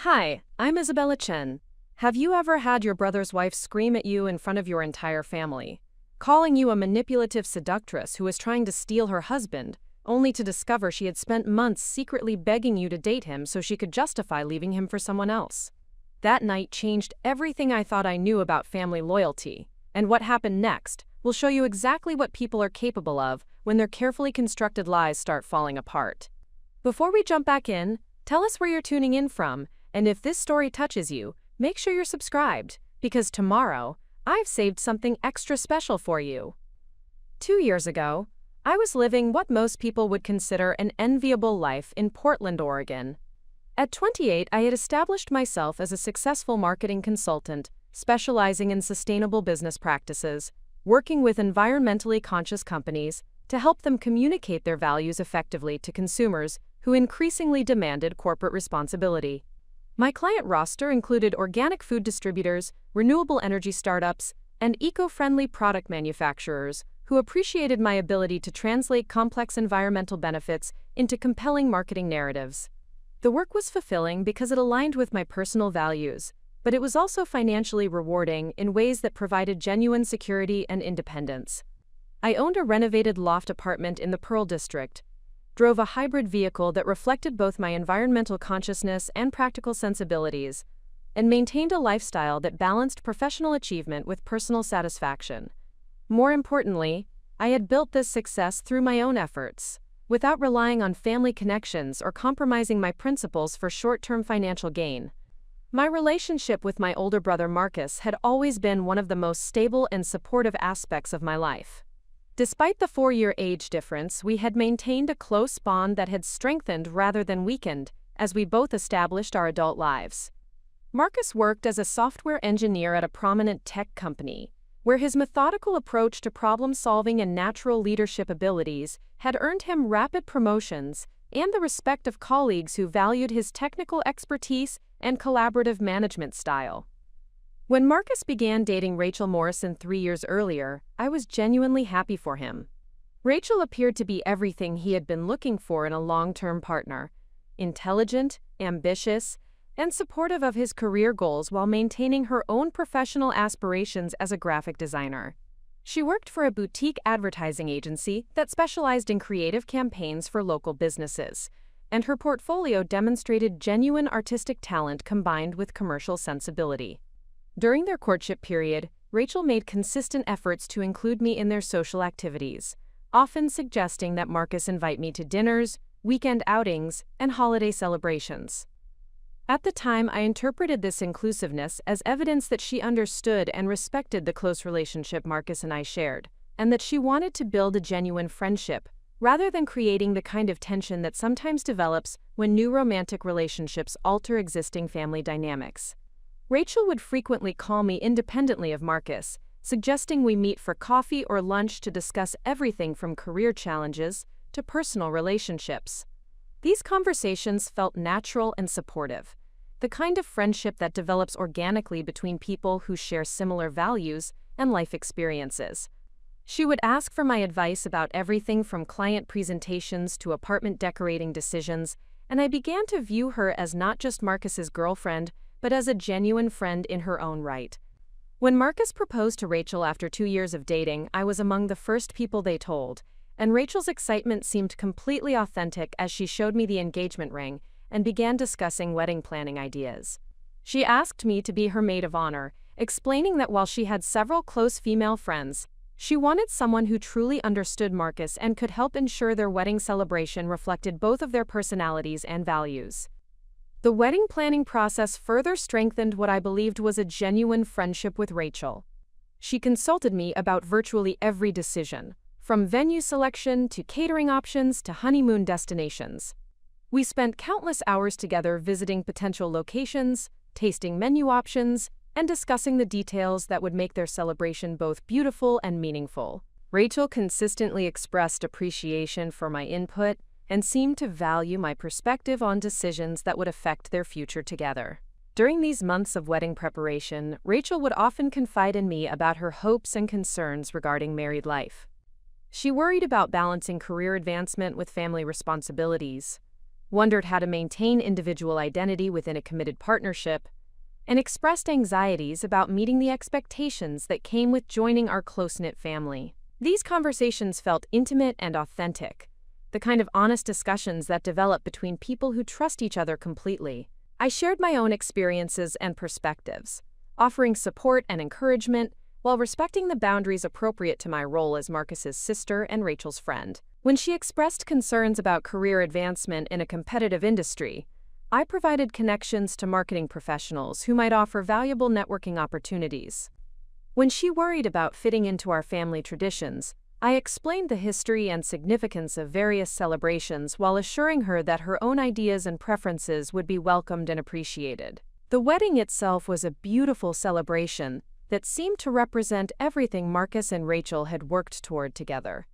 Hi, I'm Isabella Chen. Have you ever had your brother's wife scream at you in front of your entire family, calling you a manipulative seductress who was trying to steal her husband, only to discover she had spent months secretly begging you to date him so she could justify leaving him for someone else? That night changed everything I thought I knew about family loyalty, and what happened next will show you exactly what people are capable of when their carefully constructed lies start falling apart. Before we jump back in, tell us where you're tuning in from, and if this story touches you, make sure you're subscribed, because tomorrow, I've saved something extra special for you. 2 years ago, I was living what most people would consider an enviable life in Portland, Oregon. At 28, I had established myself as a successful marketing consultant, specializing in sustainable business practices, working with environmentally conscious companies to help them communicate their values effectively to consumers who increasingly demanded corporate responsibility. My client roster included organic food distributors, renewable energy startups, and eco-friendly product manufacturers who appreciated my ability to translate complex environmental benefits into compelling marketing narratives. The work was fulfilling because it aligned with my personal values, but it was also financially rewarding in ways that provided genuine security and independence. I owned a renovated loft apartment in the Pearl District, drove a hybrid vehicle that reflected both my environmental consciousness and practical sensibilities, and maintained a lifestyle that balanced professional achievement with personal satisfaction. More importantly, I had built this success through my own efforts, without relying on family connections or compromising my principles for short-term financial gain. My relationship with my older brother Marcus had always been one of the most stable and supportive aspects of my life. Despite the 4-year age difference, we had maintained a close bond that had strengthened rather than weakened as we both established our adult lives. Marcus worked as a software engineer at a prominent tech company, where his methodical approach to problem-solving and natural leadership abilities had earned him rapid promotions and the respect of colleagues who valued his technical expertise and collaborative management style. When Marcus began dating Rachel Morrison 3 years earlier, I was genuinely happy for him. Rachel appeared to be everything he had been looking for in a long-term partner: intelligent, ambitious, and supportive of his career goals while maintaining her own professional aspirations as a graphic designer. She worked for a boutique advertising agency that specialized in creative campaigns for local businesses, and her portfolio demonstrated genuine artistic talent combined with commercial sensibility. During their courtship period, Rachel made consistent efforts to include me in their social activities, often suggesting that Marcus invite me to dinners, weekend outings, and holiday celebrations. At the time, I interpreted this inclusiveness as evidence that she understood and respected the close relationship Marcus and I shared, and that she wanted to build a genuine friendship, rather than creating the kind of tension that sometimes develops when new romantic relationships alter existing family dynamics. Rachel would frequently call me independently of Marcus, suggesting we meet for coffee or lunch to discuss everything from career challenges to personal relationships. These conversations felt natural and supportive, the kind of friendship that develops organically between people who share similar values and life experiences. She would ask for my advice about everything from client presentations to apartment decorating decisions, and I began to view her as not just Marcus's girlfriend, but as a genuine friend in her own right. When Marcus proposed to Rachel after 2 years of dating, I was among the first people they told, and Rachel's excitement seemed completely authentic as she showed me the engagement ring and began discussing wedding planning ideas. She asked me to be her maid of honor, explaining that while she had several close female friends, she wanted someone who truly understood Marcus and could help ensure their wedding celebration reflected both of their personalities and values. The wedding planning process further strengthened what I believed was a genuine friendship with Rachel. She consulted me about virtually every decision, from venue selection to catering options to honeymoon destinations. We spent countless hours together visiting potential locations, tasting menu options, and discussing the details that would make their celebration both beautiful and meaningful. Rachel consistently expressed appreciation for my input and seemed to value my perspective on decisions that would affect their future together. During these months of wedding preparation, Rachel would often confide in me about her hopes and concerns regarding married life. She worried about balancing career advancement with family responsibilities, wondered how to maintain individual identity within a committed partnership, and expressed anxieties about meeting the expectations that came with joining our close-knit family. These conversations felt intimate and authentic, the kind of honest discussions that develop between people who trust each other completely. I shared my own experiences and perspectives, offering support and encouragement while respecting the boundaries appropriate to my role as Marcus's sister and Rachel's friend. When she expressed concerns about career advancement in a competitive industry, I provided connections to marketing professionals who might offer valuable networking opportunities. When she worried about fitting into our family traditions, I explained the history and significance of various celebrations while assuring her that her own ideas and preferences would be welcomed and appreciated. The wedding itself was a beautiful celebration that seemed to represent everything Marcus and Rachel had worked toward together.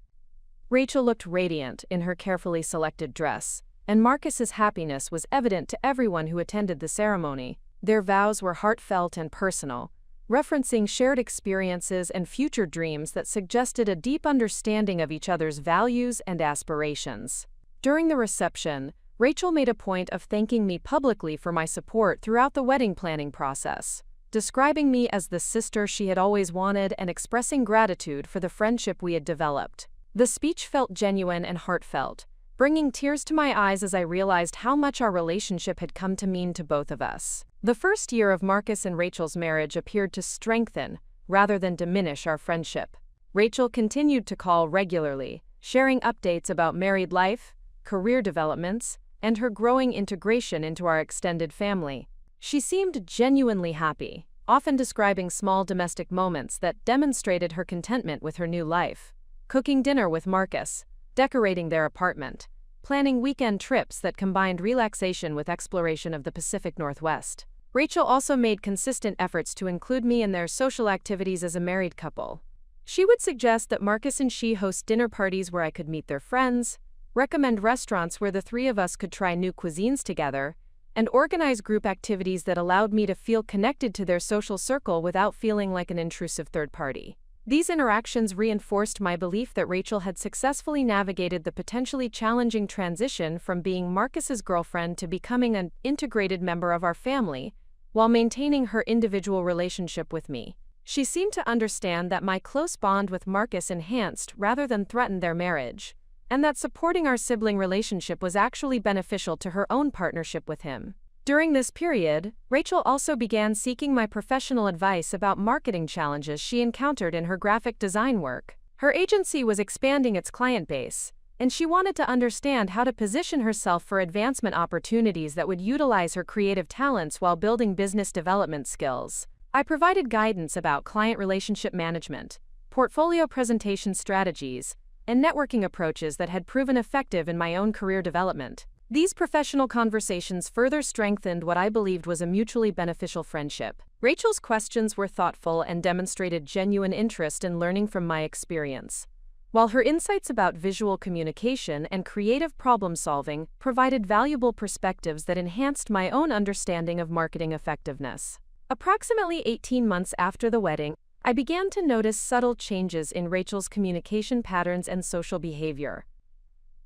Rachel looked radiant in her carefully selected dress, and Marcus's happiness was evident to everyone who attended the ceremony. Their vows were heartfelt and personal, referencing shared experiences and future dreams that suggested a deep understanding of each other's values and aspirations. During the reception, Rachel made a point of thanking me publicly for my support throughout the wedding planning process, describing me as the sister she had always wanted and expressing gratitude for the friendship we had developed. The speech felt genuine and heartfelt, bringing tears to my eyes as I realized how much our relationship had come to mean to both of us. The first year of Marcus and Rachel's marriage appeared to strengthen, rather than diminish our friendship. Rachel continued to call regularly, sharing updates about married life, career developments, and her growing integration into our extended family. She seemed genuinely happy, often describing small domestic moments that demonstrated her contentment with her new life. Cooking dinner with Marcus, decorating their apartment, planning weekend trips that combined relaxation with exploration of the Pacific Northwest. Rachel also made consistent efforts to include me in their social activities as a married couple. She would suggest that Marcus and she host dinner parties where I could meet their friends, recommend restaurants where the three of us could try new cuisines together, and organize group activities that allowed me to feel connected to their social circle without feeling like an intrusive third party. These interactions reinforced my belief that Rachel had successfully navigated the potentially challenging transition from being Marcus's girlfriend to becoming an integrated member of our family, while maintaining her individual relationship with me. She seemed to understand that my close bond with Marcus enhanced rather than threatened their marriage, and that supporting our sibling relationship was actually beneficial to her own partnership with him. During this period, Rachel also began seeking my professional advice about marketing challenges she encountered in her graphic design work. Her agency was expanding its client base, and she wanted to understand how to position herself for advancement opportunities that would utilize her creative talents while building business development skills. I provided guidance about client relationship management, portfolio presentation strategies, and networking approaches that had proven effective in my own career development. These professional conversations further strengthened what I believed was a mutually beneficial friendship. Rachel's questions were thoughtful and demonstrated genuine interest in learning from my experience, while her insights about visual communication and creative problem-solving provided valuable perspectives that enhanced my own understanding of marketing effectiveness. Approximately 18 months after the wedding, I began to notice subtle changes in Rachel's communication patterns and social behavior.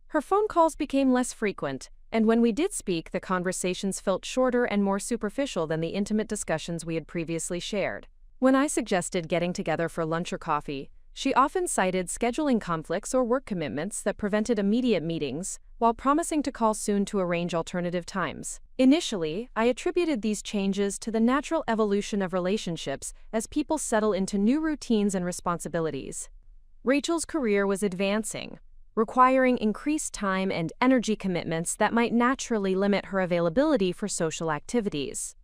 Her phone calls became less frequent, and when we did speak, the conversations felt shorter and more superficial than the intimate discussions we had previously shared. When I suggested getting together for lunch or coffee, she often cited scheduling conflicts or work commitments that prevented immediate meetings, while promising to call soon to arrange alternative times. Initially, I attributed these changes to the natural evolution of relationships as people settle into new routines and responsibilities. Rachel's career was advancing, requiring increased time and energy commitments that might naturally limit her availability for social activities.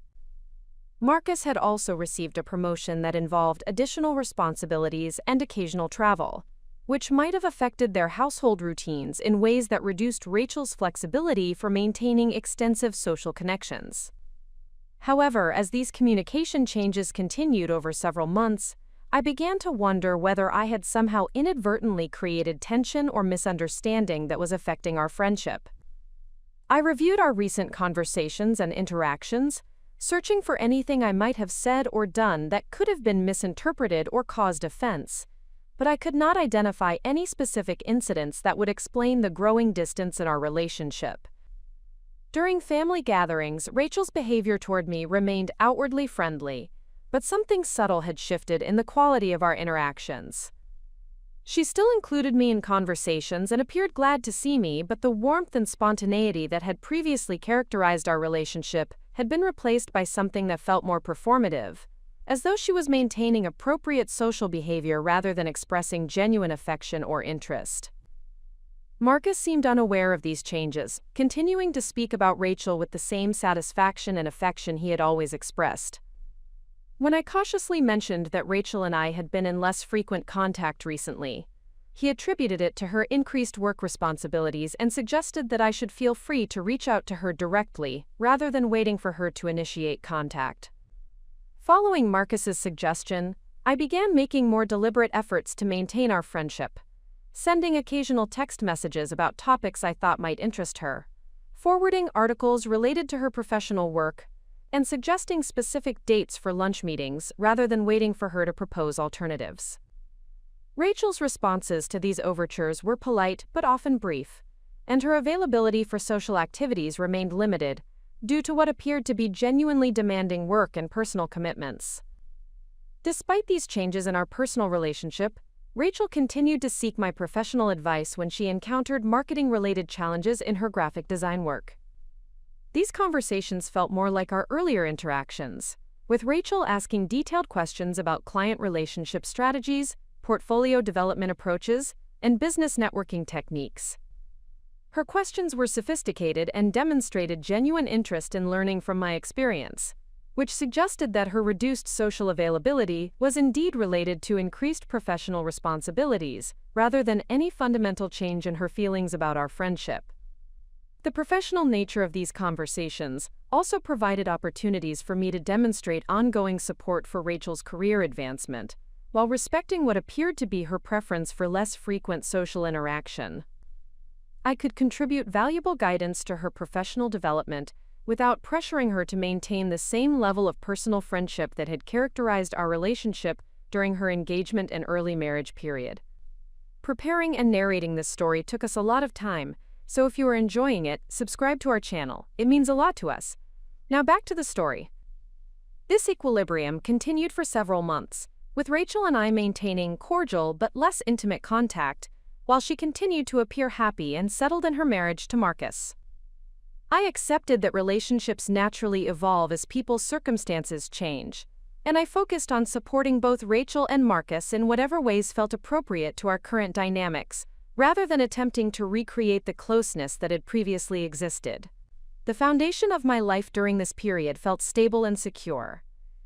Marcus had also received a promotion that involved additional responsibilities and occasional travel, which might have affected their household routines in ways that reduced Rachel's flexibility for maintaining extensive social connections. However, as these communication changes continued over several months, I began to wonder whether I had somehow inadvertently created tension or misunderstanding that was affecting our friendship. I reviewed our recent conversations and interactions, searching for anything I might have said or done that could have been misinterpreted or caused offense, but I could not identify any specific incidents that would explain the growing distance in our relationship. During family gatherings, Rachel's behavior toward me remained outwardly friendly, but something subtle had shifted in the quality of our interactions. She still included me in conversations and appeared glad to see me, but the warmth and spontaneity that had previously characterized our relationship had been replaced by something that felt more performative, as though she was maintaining appropriate social behavior rather than expressing genuine affection or interest. Marcus seemed unaware of these changes, continuing to speak about Rachel with the same satisfaction and affection he had always expressed. When I cautiously mentioned that Rachel and I had been in less frequent contact recently, he attributed it to her increased work responsibilities and suggested that I should feel free to reach out to her directly, rather than waiting for her to initiate contact. Following Marcus's suggestion, I began making more deliberate efforts to maintain our friendship, sending occasional text messages about topics I thought might interest her, forwarding articles related to her professional work, and suggesting specific dates for lunch meetings rather than waiting for her to propose alternatives. Rachel's responses to these overtures were polite but often brief, and her availability for social activities remained limited due to what appeared to be genuinely demanding work and personal commitments. Despite these changes in our personal relationship, Rachel continued to seek my professional advice when she encountered marketing-related challenges in her graphic design work. These conversations felt more like our earlier interactions, with Rachel asking detailed questions about client relationship strategies, portfolio development approaches, and business networking techniques. Her questions were sophisticated and demonstrated genuine interest in learning from my experience, which suggested that her reduced social availability was indeed related to increased professional responsibilities, rather than any fundamental change in her feelings about our friendship. The professional nature of these conversations also provided opportunities for me to demonstrate ongoing support for Rachel's career advancement, while respecting what appeared to be her preference for less frequent social interaction. I could contribute valuable guidance to her professional development without pressuring her to maintain the same level of personal friendship that had characterized our relationship during her engagement and early marriage period. Preparing and narrating this story took us a lot of time, so if you are enjoying it, subscribe to our channel. It means a lot to us. Now back to the story. This equilibrium continued for several months, with Rachel and I maintaining cordial but less intimate contact, while she continued to appear happy and settled in her marriage to Marcus. I accepted that relationships naturally evolve as people's circumstances change, and I focused on supporting both Rachel and Marcus in whatever ways felt appropriate to our current dynamics, rather than attempting to recreate the closeness that had previously existed. The foundation of my life during this period felt stable and secure.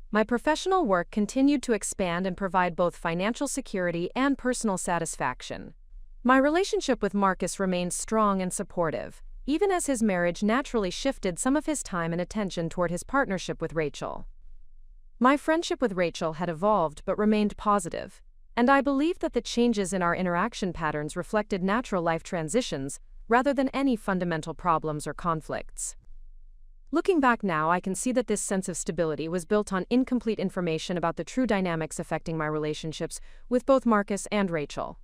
My professional work continued to expand and provide both financial security and personal satisfaction. My relationship with Marcus remained strong and supportive, even as his marriage naturally shifted some of his time and attention toward his partnership with Rachel. My friendship with Rachel had evolved but remained positive, and I believe that the changes in our interaction patterns reflected natural life transitions rather than any fundamental problems or conflicts. Looking back now, I can see that this sense of stability was built on incomplete information about the true dynamics affecting my relationships with both Marcus and Rachel.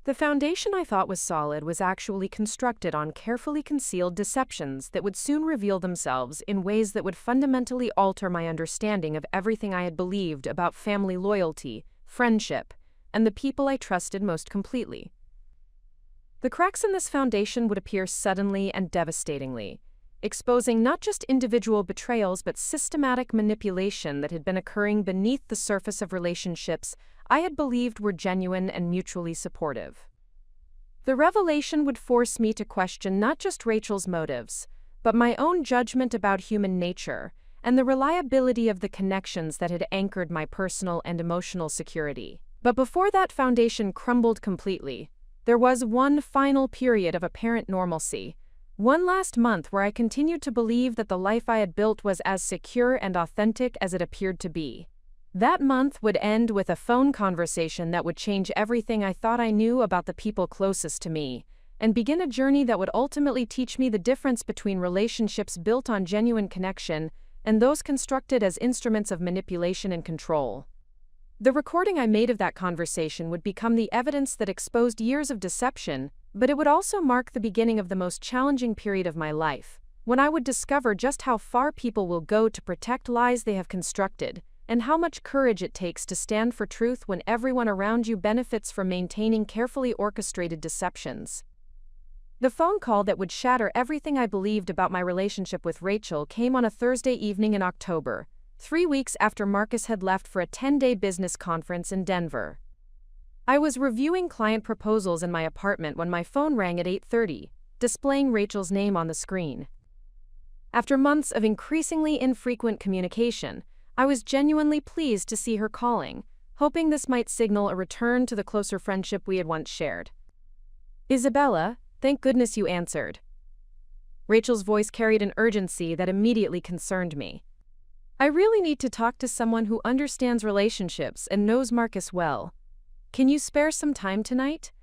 The foundation I thought was solid was actually constructed on carefully concealed deceptions that would soon reveal themselves in ways that would fundamentally alter my understanding of everything I had believed about family loyalty, friendship, and the people I trusted most completely. The cracks in this foundation would appear suddenly and devastatingly, exposing not just individual betrayals but systematic manipulation that had been occurring beneath the surface of relationships I had believed were genuine and mutually supportive. The revelation would force me to question not just Rachel's motives, but my own judgment about human nature and the reliability of the connections that had anchored my personal and emotional security. But before that foundation crumbled completely, there was one final period of apparent normalcy, one last month where I continued to believe that the life I had built was as secure and authentic as it appeared to be. That month would end with a phone conversation that would change everything I thought I knew about the people closest to me, and begin a journey that would ultimately teach me the difference between relationships built on genuine connection and those constructed as instruments of manipulation and control. The recording I made of that conversation would become the evidence that exposed years of deception, but it would also mark the beginning of the most challenging period of my life, when I would discover just how far people will go to protect lies they have constructed, and how much courage it takes to stand for truth when everyone around you benefits from maintaining carefully orchestrated deceptions. The phone call that would shatter everything I believed about my relationship with Rachel came on a Thursday evening in October, 3 weeks after Marcus had left for a 10-day business conference in Denver. I was reviewing client proposals in my apartment when my phone rang at 8:30, displaying Rachel's name on the screen. After months of increasingly infrequent communication, I was genuinely pleased to see her calling, hoping this might signal a return to the closer friendship we had once shared. "Isabella, thank goodness you answered." Rachel's voice carried an urgency that immediately concerned me. "I really need to talk to someone who understands relationships and knows Marcus well. Can you spare some time tonight?"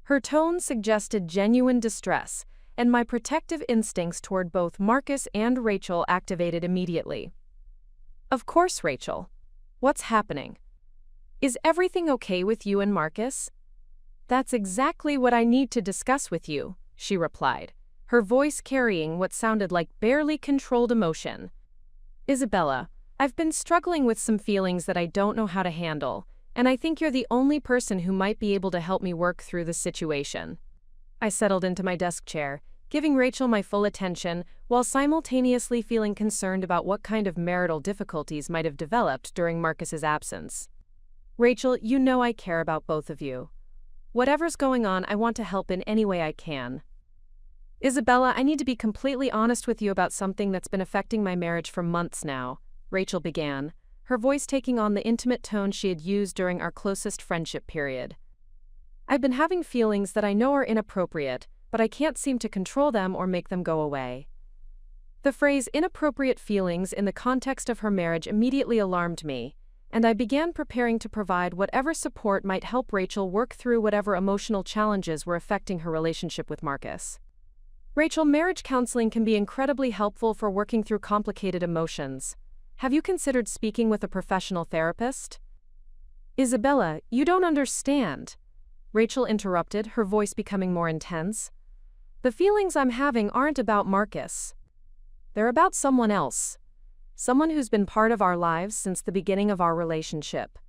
Her tone suggested genuine distress, and my protective instincts toward both Marcus and Rachel activated immediately. "Of course, Rachel. What's happening? Is everything okay with you and Marcus?" "That's exactly what I need to discuss with you," she replied, her voice carrying what sounded like barely controlled emotion. "Isabella, I've been struggling with some feelings that I don't know how to handle, and I think you're the only person who might be able to help me work through the situation." I settled into my desk chair, giving Rachel my full attention while simultaneously feeling concerned about what kind of marital difficulties might have developed during Marcus's absence. "Rachel, you know I care about both of you. Whatever's going on, I want to help in any way I can. Isabella, I need to be completely honest with you about something that's been affecting my marriage for months now," Rachel began, her voice taking on the intimate tone she had used during our closest friendship period. "I've been having feelings that I know are inappropriate, but I can't seem to control them or make them go away." The phrase "inappropriate feelings" in the context of her marriage immediately alarmed me, and I began preparing to provide whatever support might help Rachel work through whatever emotional challenges were affecting her relationship with Marcus. "Rachel, marriage counseling can be incredibly helpful for working through complicated emotions. Have you considered speaking with a professional therapist?" "Isabella, you don't understand," Rachel interrupted, her voice becoming more intense. "The feelings I'm having aren't about Marcus. They're about someone else. Someone who's been part of our lives since the beginning of our relationship."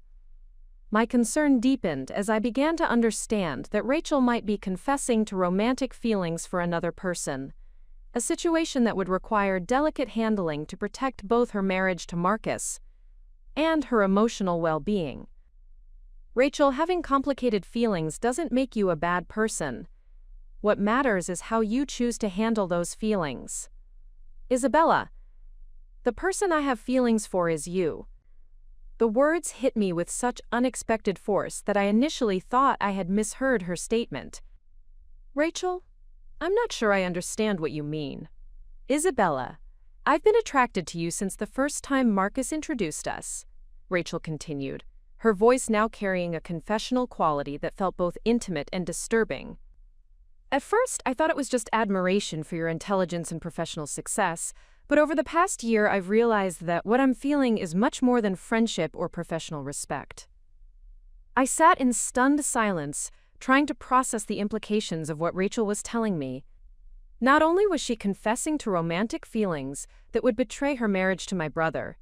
My concern deepened as I began to understand that Rachel might be confessing to romantic feelings for another person, a situation that would require delicate handling to protect both her marriage to Marcus and her emotional well-being. "Rachel, having complicated feelings doesn't make you a bad person. What matters is how you choose to handle those feelings. Isabella, the person I have feelings for is you." The words hit me with such unexpected force that I initially thought I had misheard her statement. "Rachel, I'm not sure I understand what you mean." "Isabella, I've been attracted to you since the first time Marcus introduced us," Rachel continued, her voice now carrying a confessional quality that felt both intimate and disturbing. "At first, I thought it was just admiration for your intelligence and professional success, but over the past year I've realized that what I'm feeling is much more than friendship or professional respect." I sat in stunned silence, trying to process the implications of what Rachel was telling me. Not only was she confessing to romantic feelings that would betray her marriage to my brother,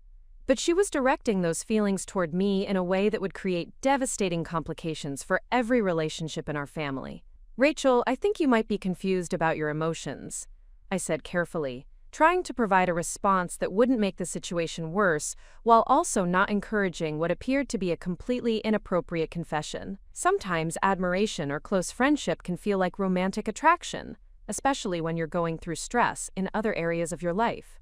but she was directing those feelings toward me in a way that would create devastating complications for every relationship in our family. "Rachel, I think you might be confused about your emotions," I said carefully, trying to provide a response that wouldn't make the situation worse, while also not encouraging what appeared to be a completely inappropriate confession. "Sometimes admiration or close friendship can feel like romantic attraction, especially when you're going through stress in other areas of your life."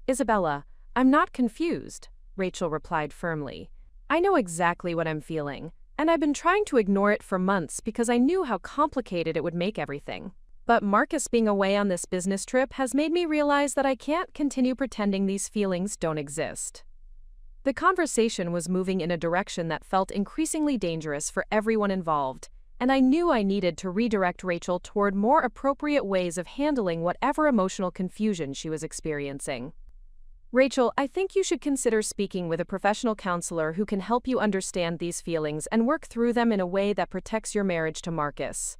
"Isabella, I'm not confused," Rachel replied firmly. "I know exactly what I'm feeling, and I've been trying to ignore it for months because I knew how complicated it would make everything. But Marcus being away on this business trip has made me realize that I can't continue pretending these feelings don't exist." The conversation was moving in a direction that felt increasingly dangerous for everyone involved, and I knew I needed to redirect Rachel toward more appropriate ways of handling whatever emotional confusion she was experiencing. "Rachel, I think you should consider speaking with a professional counselor who can help you understand these feelings and work through them in a way that protects your marriage to Marcus."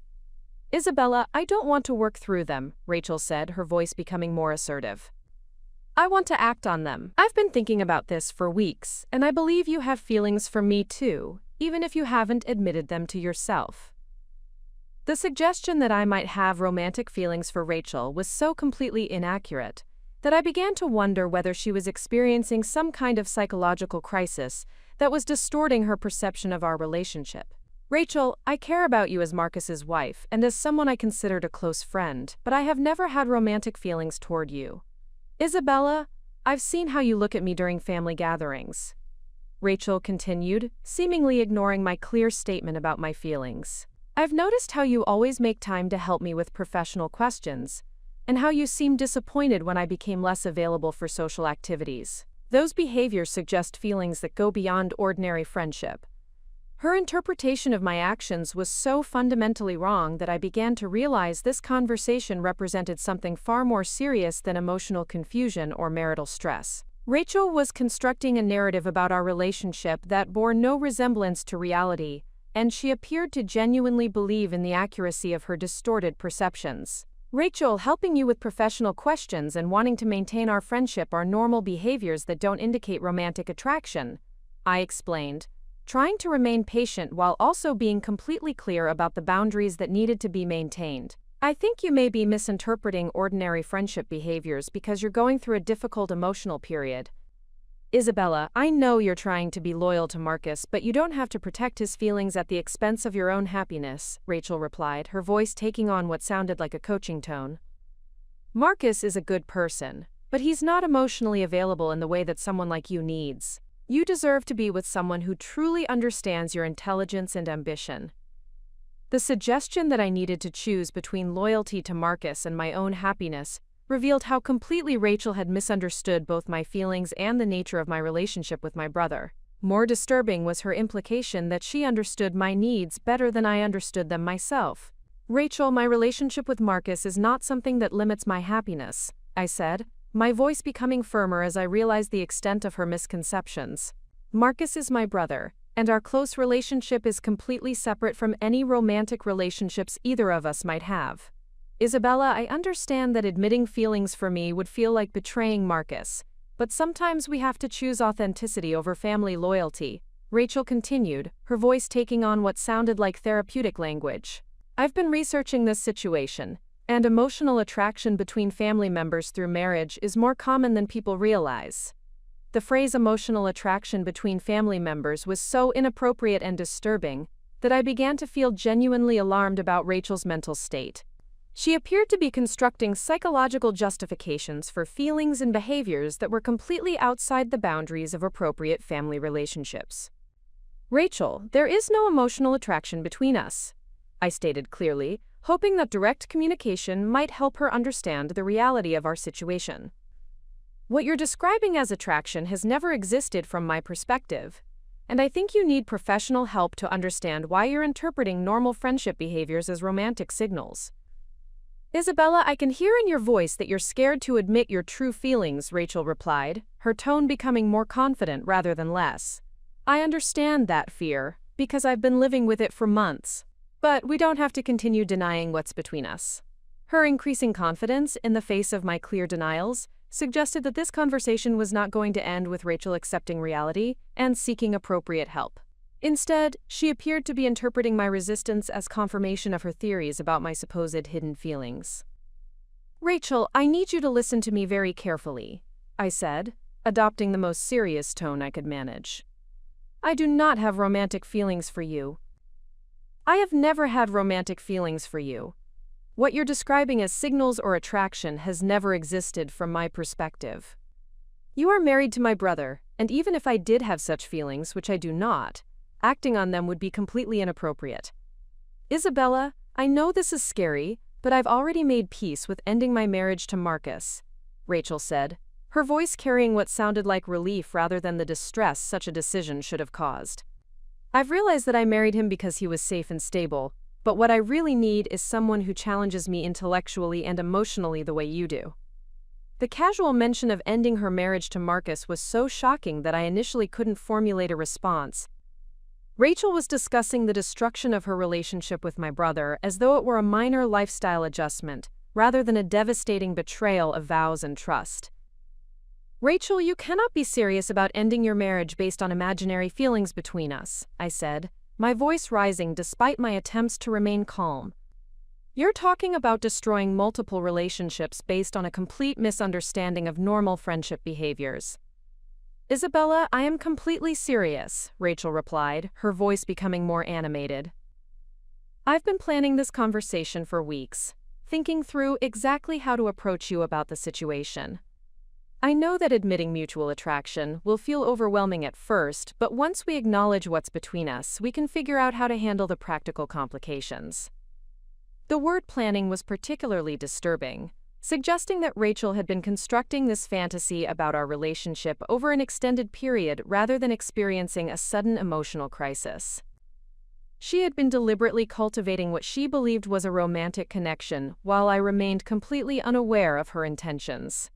Isabella, I don't want to work through them, Rachel said, her voice becoming more assertive. I want to act on them. I've been thinking about this for weeks, and I believe you have feelings for me too, even if you haven't admitted them to yourself. The suggestion that I might have romantic feelings for Rachel was so completely inaccurate that I began to wonder whether she was experiencing some kind of psychological crisis that was distorting her perception of our relationship. Rachel, I care about you as Marcus's wife and as someone I considered a close friend, but I have never had romantic feelings toward you. Isabella, I've seen how you look at me during family gatherings. Rachel continued, seemingly ignoring my clear statement about my feelings. I've noticed how you always make time to help me with professional questions, and how you seem disappointed when I became less available for social activities. Those behaviors suggest feelings that go beyond ordinary friendship. Her interpretation of my actions was so fundamentally wrong that I began to realize this conversation represented something far more serious than emotional confusion or marital stress. Rachel was constructing a narrative about our relationship that bore no resemblance to reality, and she appeared to genuinely believe in the accuracy of her distorted perceptions. Rachel, helping you with professional questions and wanting to maintain our friendship are normal behaviors that don't indicate romantic attraction, I explained, trying to remain patient while also being completely clear about the boundaries that needed to be maintained. I think you may be misinterpreting ordinary friendship behaviors because you're going through a difficult emotional period. Isabella, I know you're trying to be loyal to Marcus, but you don't have to protect his feelings at the expense of your own happiness, Rachel replied, her voice taking on what sounded like a coaching tone. Marcus is a good person, but he's not emotionally available in the way that someone like you needs. You deserve to be with someone who truly understands your intelligence and ambition. The suggestion that I needed to choose between loyalty to Marcus and my own happiness revealed how completely Rachel had misunderstood both my feelings and the nature of my relationship with my brother. More disturbing was her implication that she understood my needs better than I understood them myself. Rachel, my relationship with Marcus is not something that limits my happiness, I said, my voice becoming firmer as I realized the extent of her misconceptions. Marcus is my brother, and our close relationship is completely separate from any romantic relationships either of us might have. Isabella, I understand that admitting feelings for me would feel like betraying Marcus, but sometimes we have to choose authenticity over family loyalty, Rachel continued, her voice taking on what sounded like therapeutic language. I've been researching this situation, and emotional attraction between family members through marriage is more common than people realize. The phrase emotional attraction between family members was so inappropriate and disturbing that I began to feel genuinely alarmed about Rachel's mental state. She appeared to be constructing psychological justifications for feelings and behaviors that were completely outside the boundaries of appropriate family relationships. Rachel, there is no emotional attraction between us, I stated clearly, hoping that direct communication might help her understand the reality of our situation. What you're describing as attraction has never existed from my perspective, and I think you need professional help to understand why you're interpreting normal friendship behaviors as romantic signals. Isabella, I can hear in your voice that you're scared to admit your true feelings, Rachel replied, her tone becoming more confident rather than less. I understand that fear, because I've been living with it for months. But we don't have to continue denying what's between us. Her increasing confidence in the face of my clear denials suggested that this conversation was not going to end with Rachel accepting reality and seeking appropriate help. Instead, she appeared to be interpreting my resistance as confirmation of her theories about my supposed hidden feelings. Rachel, I need you to listen to me very carefully, I said, adopting the most serious tone I could manage. I do not have romantic feelings for you. I have never had romantic feelings for you. What you're describing as signals or attraction has never existed from my perspective. You are married to my brother, and even if I did have such feelings, which I do not, acting on them would be completely inappropriate. Isabella, I know this is scary, but I've already made peace with ending my marriage to Marcus, Rachel said, her voice carrying what sounded like relief rather than the distress such a decision should have caused. I've realized that I married him because he was safe and stable, but what I really need is someone who challenges me intellectually and emotionally the way you do. The casual mention of ending her marriage to Marcus was so shocking that I initially couldn't formulate a response. Rachel was discussing the destruction of her relationship with my brother as though it were a minor lifestyle adjustment, rather than a devastating betrayal of vows and trust. Rachel, you cannot be serious about ending your marriage based on imaginary feelings between us, I said, my voice rising despite my attempts to remain calm. You're talking about destroying multiple relationships based on a complete misunderstanding of normal friendship behaviors. Isabella, I am completely serious, Rachel replied, her voice becoming more animated. I've been planning this conversation for weeks, thinking through exactly how to approach you about the situation. I know that admitting mutual attraction will feel overwhelming at first, but once we acknowledge what's between us, we can figure out how to handle the practical complications. The word planning was particularly disturbing, suggesting that Rachel had been constructing this fantasy about our relationship over an extended period rather than experiencing a sudden emotional crisis. She had been deliberately cultivating what she believed was a romantic connection, while I remained completely unaware of her intentions.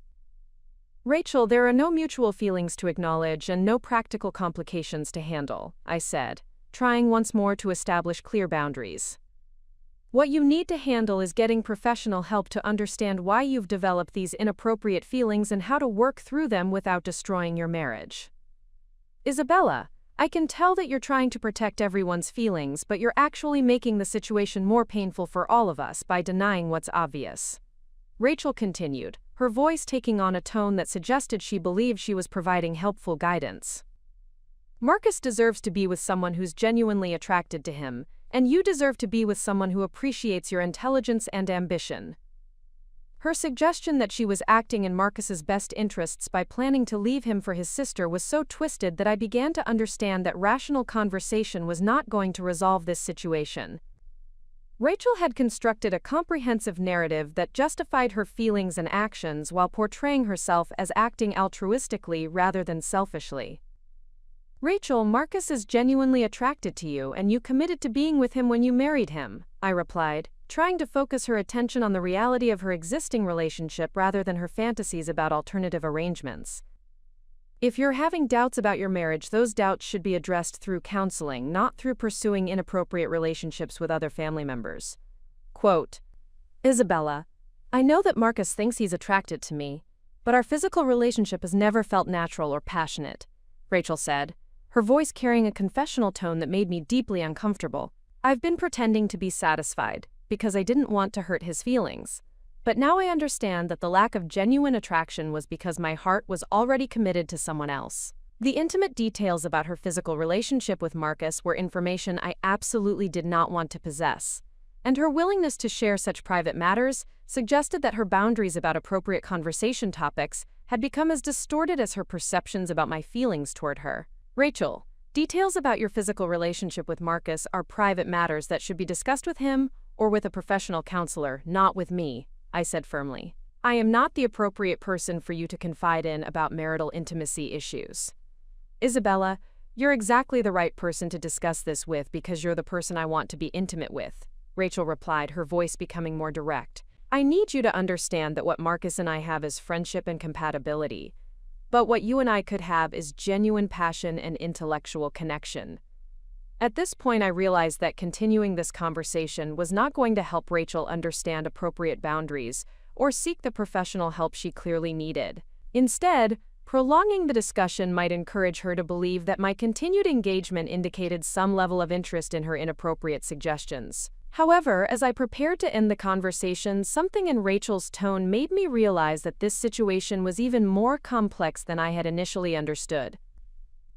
Rachel, there are no mutual feelings to acknowledge and no practical complications to handle, I said, trying once more to establish clear boundaries. What you need to handle is getting professional help to understand why you've developed these inappropriate feelings and how to work through them without destroying your marriage. Isabella, I can tell that you're trying to protect everyone's feelings, but you're actually making the situation more painful for all of us by denying what's obvious. Rachel continued, her voice taking on a tone that suggested she believed she was providing helpful guidance. Marcus deserves to be with someone who's genuinely attracted to him, and you deserve to be with someone who appreciates your intelligence and ambition. Her suggestion that she was acting in Marcus's best interests by planning to leave him for his sister was so twisted that I began to understand that rational conversation was not going to resolve this situation. Rachel had constructed a comprehensive narrative that justified her feelings and actions while portraying herself as acting altruistically rather than selfishly. Rachel, Marcus is genuinely attracted to you and you committed to being with him when you married him, I replied, trying to focus her attention on the reality of her existing relationship rather than her fantasies about alternative arrangements. If you're having doubts about your marriage, those doubts should be addressed through counseling, not through pursuing inappropriate relationships with other family members. Quote, Isabella, I know that Marcus thinks he's attracted to me, but our physical relationship has never felt natural or passionate, Rachel said, her voice carrying a confessional tone that made me deeply uncomfortable. I've been pretending to be satisfied, because I didn't want to hurt his feelings. But now I understand that the lack of genuine attraction was because my heart was already committed to someone else. The intimate details about her physical relationship with Marcus were information I absolutely did not want to possess, and her willingness to share such private matters suggested that her boundaries about appropriate conversation topics had become as distorted as her perceptions about my feelings toward her. Rachel, details about your physical relationship with Marcus are private matters that should be discussed with him or with a professional counselor, not with me, I said firmly. I am not the appropriate person for you to confide in about marital intimacy issues. Isabella, you're exactly the right person to discuss this with because you're the person I want to be intimate with, Rachel replied, her voice becoming more direct. I need you to understand that what Marcus and I have is friendship and compatibility. But what you and I could have is genuine passion and intellectual connection. At this point, I realized that continuing this conversation was not going to help Rachel understand appropriate boundaries or seek the professional help she clearly needed. Instead, prolonging the discussion might encourage her to believe that my continued engagement indicated some level of interest in her inappropriate suggestions. However, as I prepared to end the conversation, something in Rachel's tone made me realize that this situation was even more complex than I had initially understood.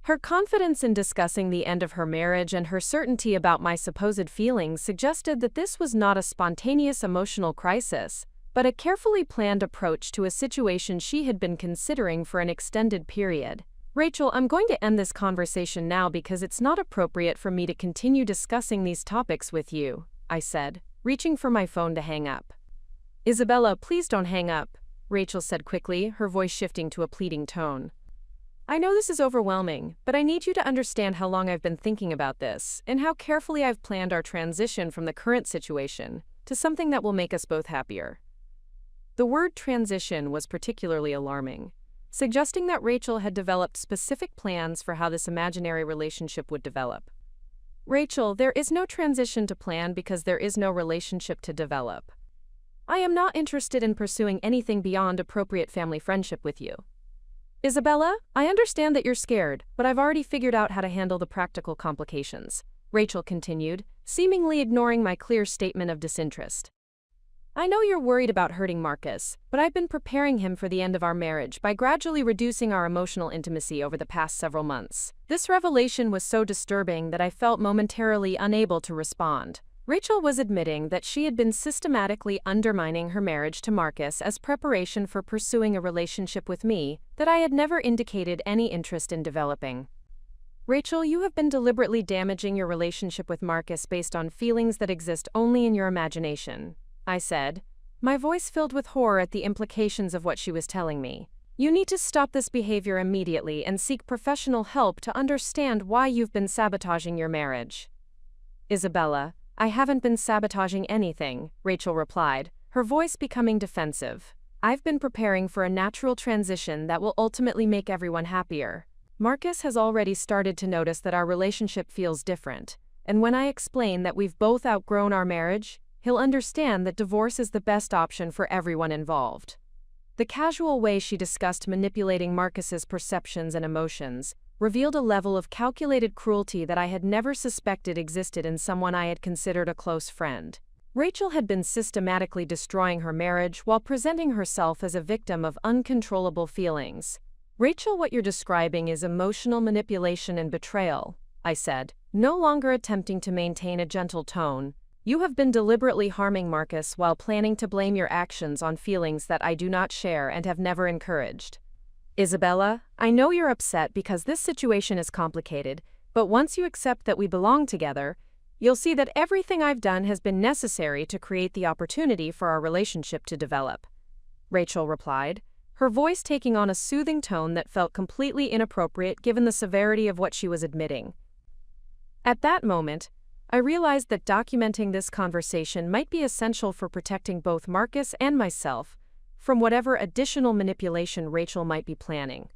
Her confidence in discussing the end of her marriage and her certainty about my supposed feelings suggested that this was not a spontaneous emotional crisis, but a carefully planned approach to a situation she had been considering for an extended period. Rachel, I'm going to end this conversation now because it's not appropriate for me to continue discussing these topics with you, I said, reaching for my phone to hang up. Isabella, please don't hang up, Rachel said quickly, her voice shifting to a pleading tone. I know this is overwhelming, but I need you to understand how long I've been thinking about this and how carefully I've planned our transition from the current situation to something that will make us both happier. The word transition was particularly alarming, suggesting that Rachel had developed specific plans for how this imaginary relationship would develop. Rachel, there is no transition to plan because there is no relationship to develop. I am not interested in pursuing anything beyond appropriate family friendship with you. Isabella, I understand that you're scared, but I've already figured out how to handle the practical complications. Rachel continued, seemingly ignoring my clear statement of disinterest. I know you're worried about hurting Marcus, but I've been preparing him for the end of our marriage by gradually reducing our emotional intimacy over the past several months. This revelation was so disturbing that I felt momentarily unable to respond. Rachel was admitting that she had been systematically undermining her marriage to Marcus as preparation for pursuing a relationship with me that I had never indicated any interest in developing. Rachel, you have been deliberately damaging your relationship with Marcus based on feelings that exist only in your imagination, I said, my voice filled with horror at the implications of what she was telling me. You need to stop this behavior immediately and seek professional help to understand why you've been sabotaging your marriage. Isabella, I haven't been sabotaging anything, Rachel replied, her voice becoming defensive. I've been preparing for a natural transition that will ultimately make everyone happier. Marcus has already started to notice that our relationship feels different, and when I explain that we've both outgrown our marriage, he'll understand that divorce is the best option for everyone involved. The casual way she discussed manipulating Marcus's perceptions and emotions revealed a level of calculated cruelty that I had never suspected existed in someone I had considered a close friend. Rachel had been systematically destroying her marriage while presenting herself as a victim of uncontrollable feelings. Rachel, what you're describing is emotional manipulation and betrayal, I said, no longer attempting to maintain a gentle tone. You have been deliberately harming Marcus while planning to blame your actions on feelings that I do not share and have never encouraged. Isabella, I know you're upset because this situation is complicated, but once you accept that we belong together, you'll see that everything I've done has been necessary to create the opportunity for our relationship to develop. Rachel replied, her voice taking on a soothing tone that felt completely inappropriate given the severity of what she was admitting. At that moment, I realized that documenting this conversation might be essential for protecting both Marcus and myself from whatever additional manipulation Rachel might be planning.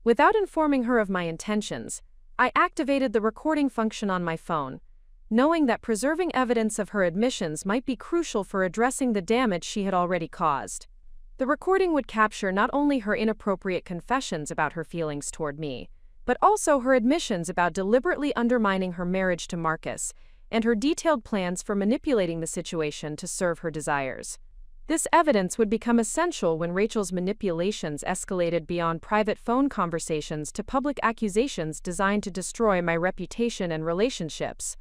Without informing her of my intentions, I activated the recording function on my phone, knowing that preserving evidence of her admissions might be crucial for addressing the damage she had already caused. The recording would capture not only her inappropriate confessions about her feelings toward me, but also her admissions about deliberately undermining her marriage to Marcus and her detailed plans for manipulating the situation to serve her desires. This evidence would become essential when Rachel's manipulations escalated beyond private phone conversations to public accusations designed to destroy my reputation and relationships.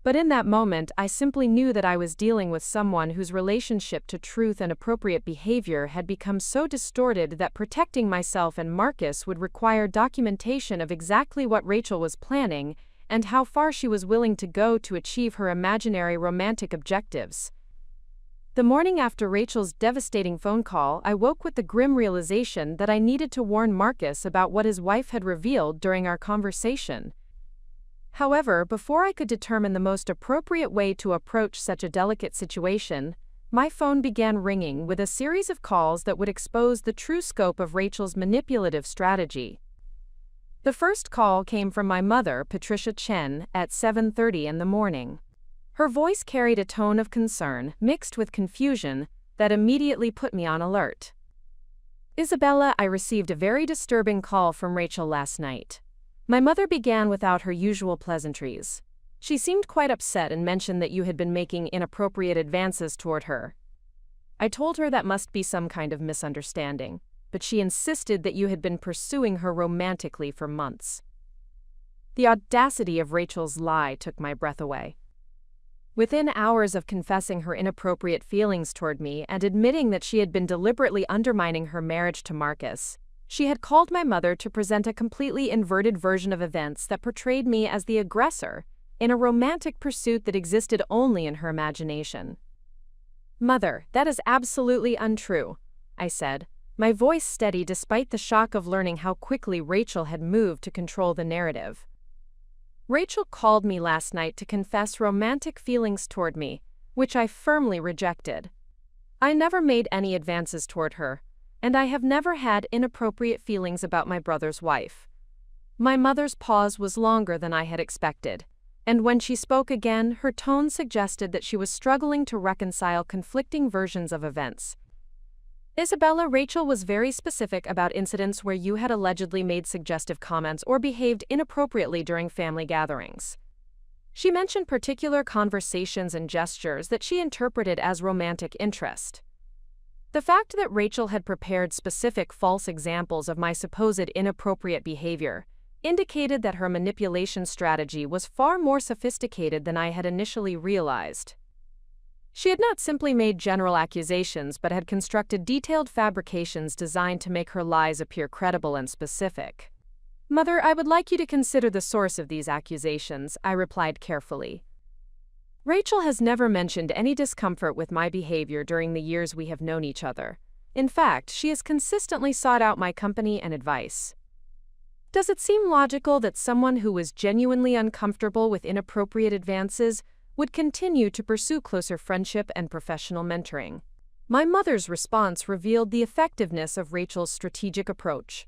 But in that moment, I simply knew that I was dealing with someone whose relationship to truth and appropriate behavior had become so distorted that protecting myself and Marcus would require documentation of exactly what Rachel was planning and how far she was willing to go to achieve her imaginary romantic objectives. The morning after Rachel's devastating phone call, I woke with the grim realization that I needed to warn Marcus about what his wife had revealed during our conversation. However, before I could determine the most appropriate way to approach such a delicate situation, my phone began ringing with a series of calls that would expose the true scope of Rachel's manipulative strategy. The first call came from my mother, Patricia Chen, at 7:30 in the morning. Her voice carried a tone of concern, mixed with confusion, that immediately put me on alert. Isabella, I received a very disturbing call from Rachel last night. My mother began without her usual pleasantries. She seemed quite upset and mentioned that you had been making inappropriate advances toward her. I told her that must be some kind of misunderstanding, but she insisted that you had been pursuing her romantically for months. The audacity of Rachel's lie took my breath away. Within hours of confessing her inappropriate feelings toward me and admitting that she had been deliberately undermining her marriage to Marcus, she had called my mother to present a completely inverted version of events that portrayed me as the aggressor in a romantic pursuit that existed only in her imagination. Mother, that is absolutely untrue, I said, my voice steady despite the shock of learning how quickly Rachel had moved to control the narrative. Rachel called me last night to confess romantic feelings toward me, which I firmly rejected. I never made any advances toward her, and I have never had inappropriate feelings about my brother's wife. My mother's pause was longer than I had expected. And when she spoke again, her tone suggested that she was struggling to reconcile conflicting versions of events. Isabella, Rachel was very specific about incidents where you had allegedly made suggestive comments or behaved inappropriately during family gatherings. She mentioned particular conversations and gestures that she interpreted as romantic interest. The fact that Rachel had prepared specific false examples of my supposed inappropriate behavior indicated that her manipulation strategy was far more sophisticated than I had initially realized. She had not simply made general accusations but had constructed detailed fabrications designed to make her lies appear credible and specific. "Mother, I would like you to consider the source of these accusations," I replied carefully. "Rachel has never mentioned any discomfort with my behavior during the years we have known each other. In fact, she has consistently sought out my company and advice. Does it seem logical that someone who was genuinely uncomfortable with inappropriate advances would continue to pursue closer friendship and professional mentoring?" My mother's response revealed the effectiveness of Rachel's strategic approach.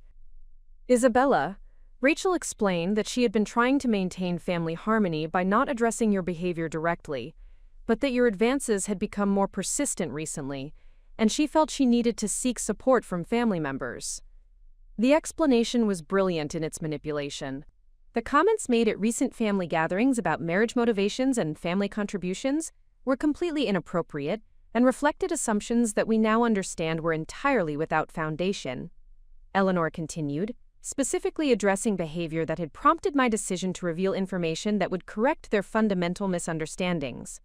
"Isabella," Rachel explained that she had been trying to maintain family harmony by not addressing your behavior directly, but that your advances had become more persistent recently, and she felt she needed to seek support from family members. The explanation was brilliant in its manipulation. The comments made at recent family gatherings about marriage motivations and family contributions were completely inappropriate and reflected assumptions that we now understand were entirely without foundation. Eleanor continued, specifically addressing behavior that had prompted my decision to reveal information that would correct their fundamental misunderstandings.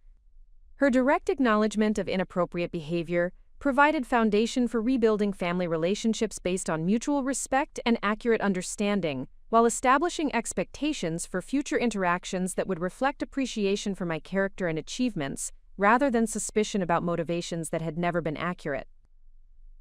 Her direct acknowledgement of inappropriate behavior provided foundation for rebuilding family relationships based on mutual respect and accurate understanding, while establishing expectations for future interactions that would reflect appreciation for my character and achievements, rather than suspicion about motivations that had never been accurate.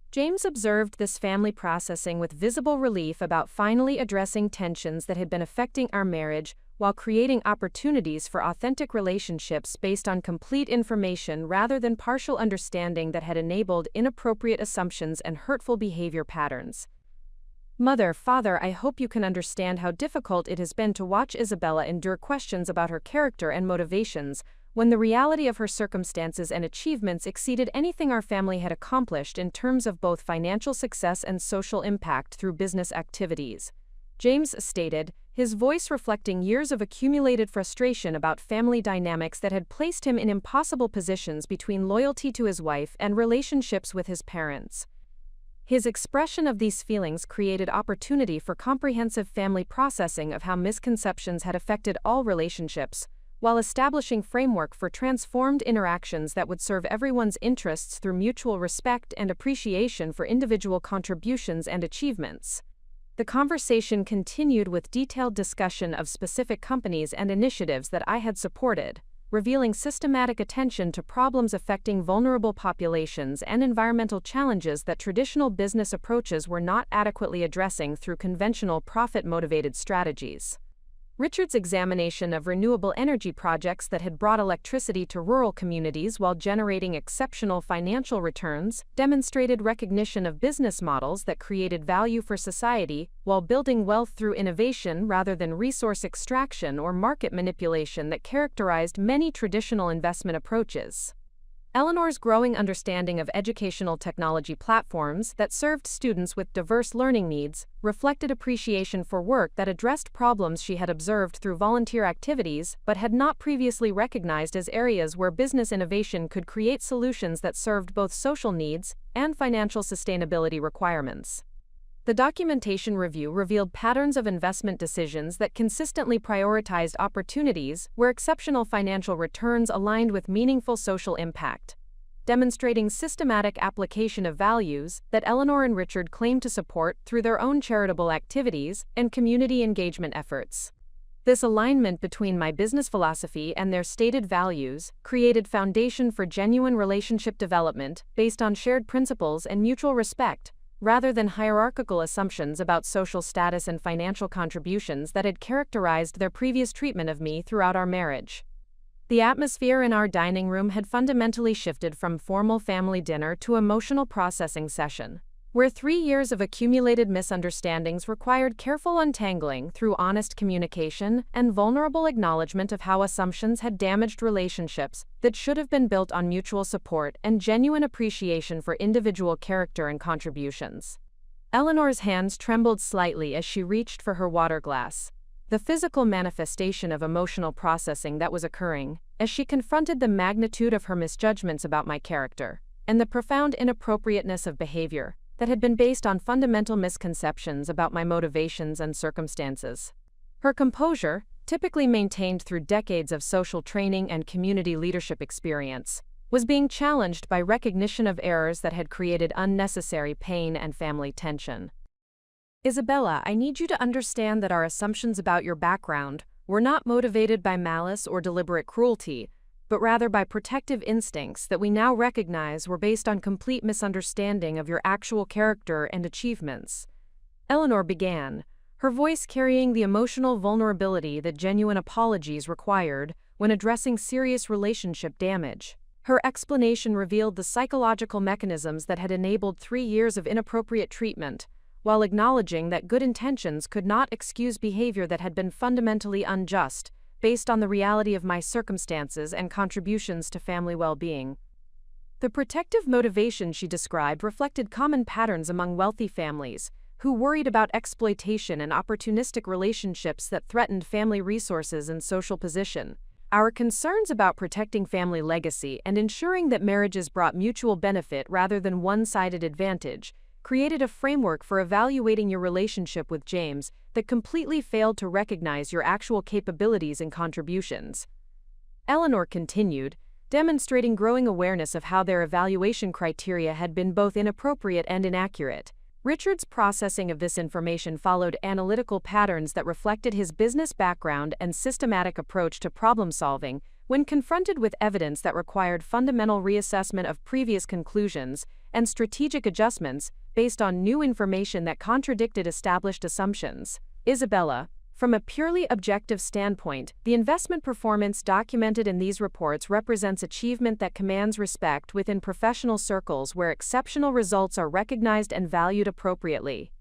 James observed this family processing with visible relief about finally addressing tensions that had been affecting our marriage while creating opportunities for authentic relationships based on complete information rather than partial understanding that had enabled inappropriate assumptions and hurtful behavior patterns. "Mother, Father, I hope you can understand how difficult it has been to watch Isabella endure questions about her character and motivations when the reality of her circumstances and achievements exceeded anything our family had accomplished in terms of both financial success and social impact through business activities," James stated, his voice reflecting years of accumulated frustration about family dynamics that had placed him in impossible positions between loyalty to his wife and relationships with his parents. His expression of these feelings created opportunity for comprehensive family processing of how misconceptions had affected all relationships, while establishing framework for transformed interactions that would serve everyone's interests through mutual respect and appreciation for individual contributions and achievements. The conversation continued with detailed discussion of specific companies and initiatives that I had supported, revealing systematic attention to problems affecting vulnerable populations and environmental challenges that traditional business approaches were not adequately addressing through conventional profit-motivated strategies. Richard's examination of renewable energy projects that had brought electricity to rural communities while generating exceptional financial returns demonstrated recognition of business models that created value for society while building wealth through innovation rather than resource extraction or market manipulation that characterized many traditional investment approaches. Eleanor's growing understanding of educational technology platforms that served students with diverse learning needs reflected appreciation for work that addressed problems she had observed through volunteer activities but had not previously recognized as areas where business innovation could create solutions that served both social needs and financial sustainability requirements. The documentation review revealed patterns of investment decisions that consistently prioritized opportunities where exceptional financial returns aligned with meaningful social impact, demonstrating systematic application of values that Eleanor and Richard claimed to support through their own charitable activities and community engagement efforts. This alignment between my business philosophy and their stated values created foundation for genuine relationship development based on shared principles and mutual respect, rather than hierarchical assumptions about social status and financial contributions that had characterized their previous treatment of me throughout our marriage. The atmosphere in our dining room had fundamentally shifted from formal family dinner to emotional processing session, where 3 years of accumulated misunderstandings required careful untangling through honest communication and vulnerable acknowledgement of how assumptions had damaged relationships that should have been built on mutual support and genuine appreciation for individual character and contributions. Eleanor's hands trembled slightly as she reached for her water glass, the physical manifestation of emotional processing that was occurring as she confronted the magnitude of her misjudgments about my character and the profound inappropriateness of behavior that had been based on fundamental misconceptions about my motivations and circumstances. Her composure, typically maintained through decades of social training and community leadership experience, was being challenged by recognition of errors that had created unnecessary pain and family tension. Isabella, I need you to understand that our assumptions about your background were not motivated by malice or deliberate cruelty, but rather by protective instincts that we now recognize were based on complete misunderstanding of your actual character and achievements. Eleanor began, her voice carrying the emotional vulnerability that genuine apologies required when addressing serious relationship damage. Her explanation revealed the psychological mechanisms that had enabled 3 years of inappropriate treatment, while acknowledging that good intentions could not excuse behavior that had been fundamentally unjust, based on the reality of my circumstances and contributions to family well-being. The protective motivation she described reflected common patterns among wealthy families, who worried about exploitation and opportunistic relationships that threatened family resources and social position. Our concerns about protecting family legacy and ensuring that marriages brought mutual benefit rather than one-sided advantage created a framework for evaluating your relationship with James that completely failed to recognize your actual capabilities and contributions. Eleanor continued, demonstrating growing awareness of how their evaluation criteria had been both inappropriate and inaccurate. Richard's processing of this information followed analytical patterns that reflected his business background and systematic approach to problem-solving. When confronted with evidence that required fundamental reassessment of previous conclusions and strategic adjustments based on new information that contradicted established assumptions. Isabella, from a purely objective standpoint, the investment performance documented in these reports represents achievement that commands respect within professional circles where exceptional results are recognized and valued appropriately.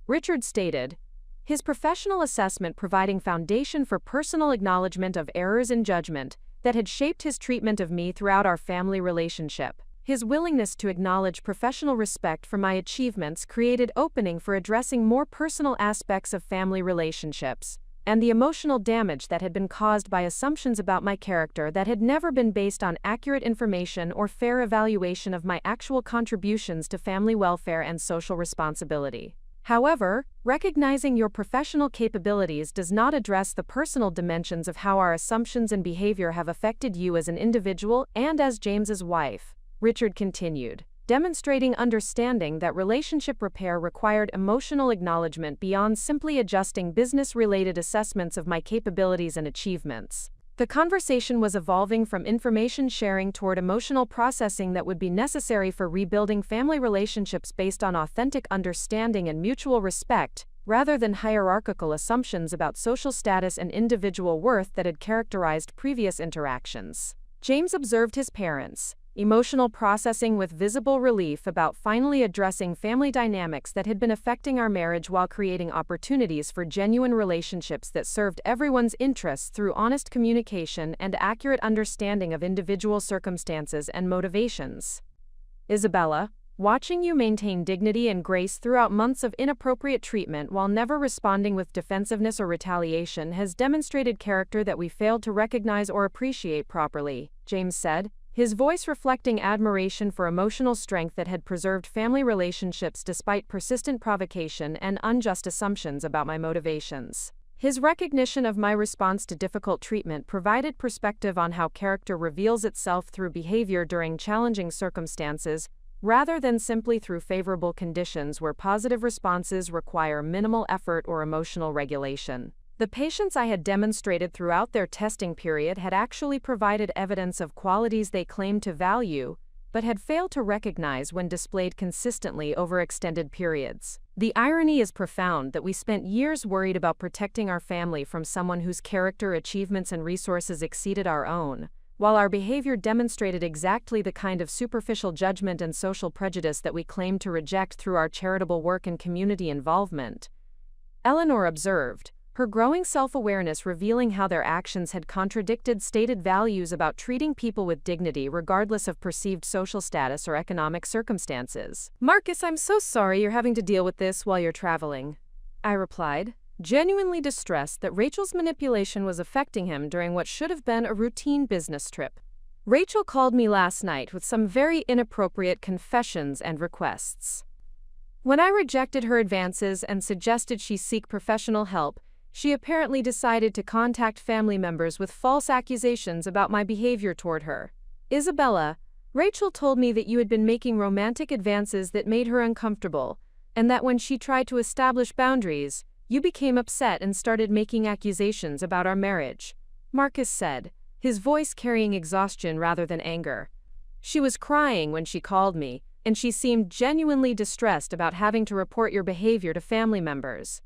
Richard stated, his professional assessment providing foundation for personal acknowledgement of errors in judgment that had shaped his treatment of me throughout our family relationship. His willingness to acknowledge professional respect for my achievements created opening for addressing more personal aspects of family relationships, and the emotional damage that had been caused by assumptions about my character that had never been based on accurate information or fair evaluation of my actual contributions to family welfare and social responsibility. However, recognizing your professional capabilities does not address the personal dimensions of how our assumptions and behavior have affected you as an individual and as James's wife. Richard continued, demonstrating understanding that relationship repair required emotional acknowledgement beyond simply adjusting business-related assessments of my capabilities and achievements. The conversation was evolving from information sharing toward emotional processing that would be necessary for rebuilding family relationships based on authentic understanding and mutual respect, rather than hierarchical assumptions about social status and individual worth that had characterized previous interactions. James observed his parents' emotional processing with visible relief about finally addressing family dynamics that had been affecting our marriage while creating opportunities for genuine relationships that served everyone's interests through honest communication and accurate understanding of individual circumstances and motivations. Isabella, watching you maintain dignity and grace throughout months of inappropriate treatment while never responding with defensiveness or retaliation has demonstrated character that we failed to recognize or appreciate properly, James said, his voice reflecting admiration for emotional strength that had preserved family relationships despite persistent provocation and unjust assumptions about my motivations. His recognition of my response to difficult treatment provided perspective on how character reveals itself through behavior during challenging circumstances, rather than simply through favorable conditions where positive responses require minimal effort or emotional regulation. The patience I had demonstrated throughout their testing period had actually provided evidence of qualities they claimed to value, but had failed to recognize when displayed consistently over extended periods. The irony is profound that we spent years worried about protecting our family from someone whose character, achievements, and resources exceeded our own, while our behavior demonstrated exactly the kind of superficial judgment and social prejudice that we claim to reject through our charitable work and community involvement. Eleanor observed, her growing self-awareness revealing how their actions had contradicted stated values about treating people with dignity regardless of perceived social status or economic circumstances. "Marcus, I'm so sorry you're having to deal with this while you're traveling," I replied, genuinely distressed that Rachel's manipulation was affecting him during what should have been a routine business trip. "Rachel called me last night with some very inappropriate confessions and requests. When I rejected her advances and suggested she seek professional help, she apparently decided to contact family members with false accusations about my behavior toward her. Isabella, Rachel told me that you had been making romantic advances that made her uncomfortable, and that when she tried to establish boundaries, you became upset and started making accusations about our marriage," Marcus said, his voice carrying exhaustion rather than anger. "She was crying when she called me, and she seemed genuinely distressed about having to report your behavior to family members."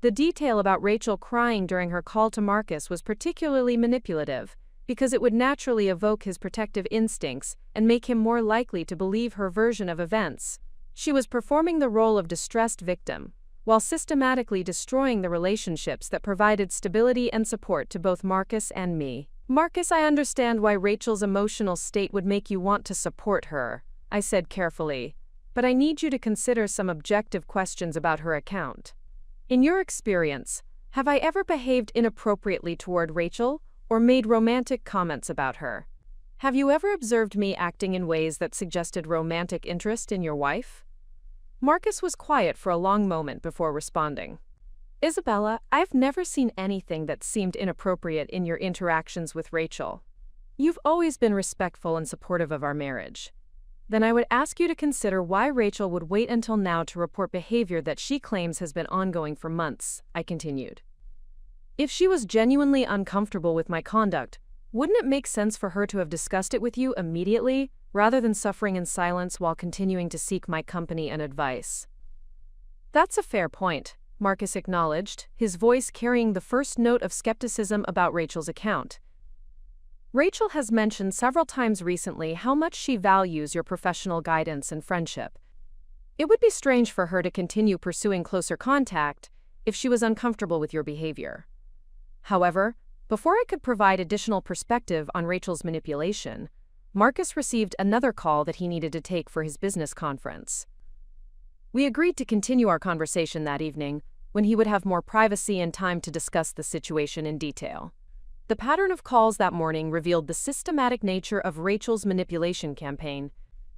The detail about Rachel crying during her call to Marcus was particularly manipulative, because it would naturally evoke his protective instincts and make him more likely to believe her version of events. She was performing the role of distressed victim, while systematically destroying the relationships that provided stability and support to both Marcus and me. "Marcus, I understand why Rachel's emotional state would make you want to support her," I said carefully, "but I need you to consider some objective questions about her account. In your experience, have I ever behaved inappropriately toward Rachel or made romantic comments about her? Have you ever observed me acting in ways that suggested romantic interest in your wife?" Marcus was quiet for a long moment before responding. "Isabella, I've never seen anything that seemed inappropriate in your interactions with Rachel. You've always been respectful and supportive of our marriage. Then I would ask you to consider why Rachel would wait until now to report behavior that she claims has been ongoing for months," I continued. "If she was genuinely uncomfortable with my conduct, wouldn't it make sense for her to have discussed it with you immediately, rather than suffering in silence while continuing to seek my company and advice?" "That's a fair point," Marcus acknowledged, his voice carrying the first note of skepticism about Rachel's account. "Rachel has mentioned several times recently how much she values your professional guidance and friendship. It would be strange for her to continue pursuing closer contact if she was uncomfortable with your behavior. However, before I could provide additional perspective on Rachel's manipulation, Marcus received another call that he needed to take for his business conference. We agreed to continue our conversation that evening, when he would have more privacy and time to discuss the situation in detail. The pattern of calls that morning revealed the systematic nature of Rachel's manipulation campaign.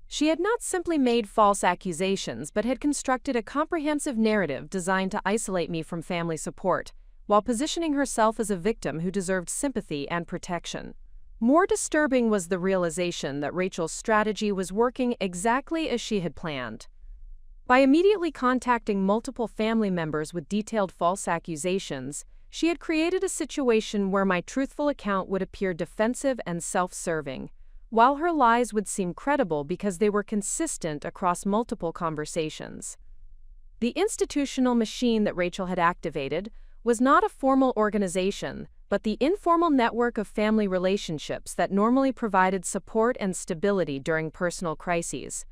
She had not simply made false accusations but had constructed a comprehensive narrative designed to isolate me from family support, while positioning herself as a victim who deserved sympathy and protection. More disturbing was the realization that Rachel's strategy was working exactly as she had planned. By immediately contacting multiple family members with detailed false accusations, she had created a situation where my truthful account would appear defensive and self-serving, while her lies would seem credible because they were consistent across multiple conversations. The institutional machine that Rachel had activated was not a formal organization, but the informal network of family relationships that normally provided support and stability during personal crises.